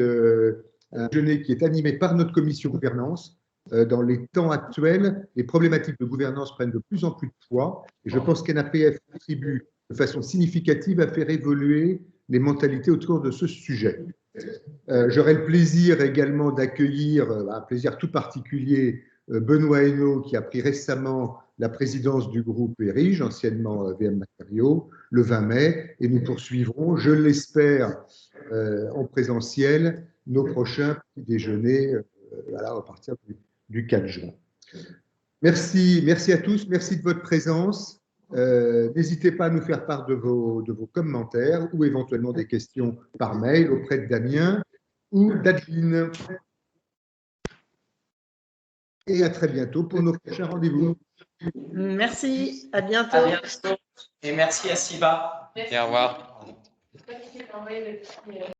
un déjeuner qui est animé par notre commission gouvernance. Dans les temps actuels, les problématiques de gouvernance prennent de plus en plus de poids, et je pense qu'NAPF contribue de façon significative à faire évoluer les mentalités autour de ce sujet. J'aurai le plaisir également d'accueillir, un plaisir tout particulier, Benoît Hainaut, qui a pris récemment la présidence du groupe Erige, anciennement VM Matériaux, le 20 mai, et nous poursuivrons, je l'espère, en présentiel, nos prochains petits déjeuners à partir du 4 juin. Merci à tous, merci de votre présence. N'hésitez pas à nous faire part de vos commentaires ou éventuellement des questions par mail auprès de Damien ou d'Adeline. Et à très bientôt pour nos prochains rendez-vous. Merci, à bientôt. À bientôt. Et merci à Siba. Et au revoir.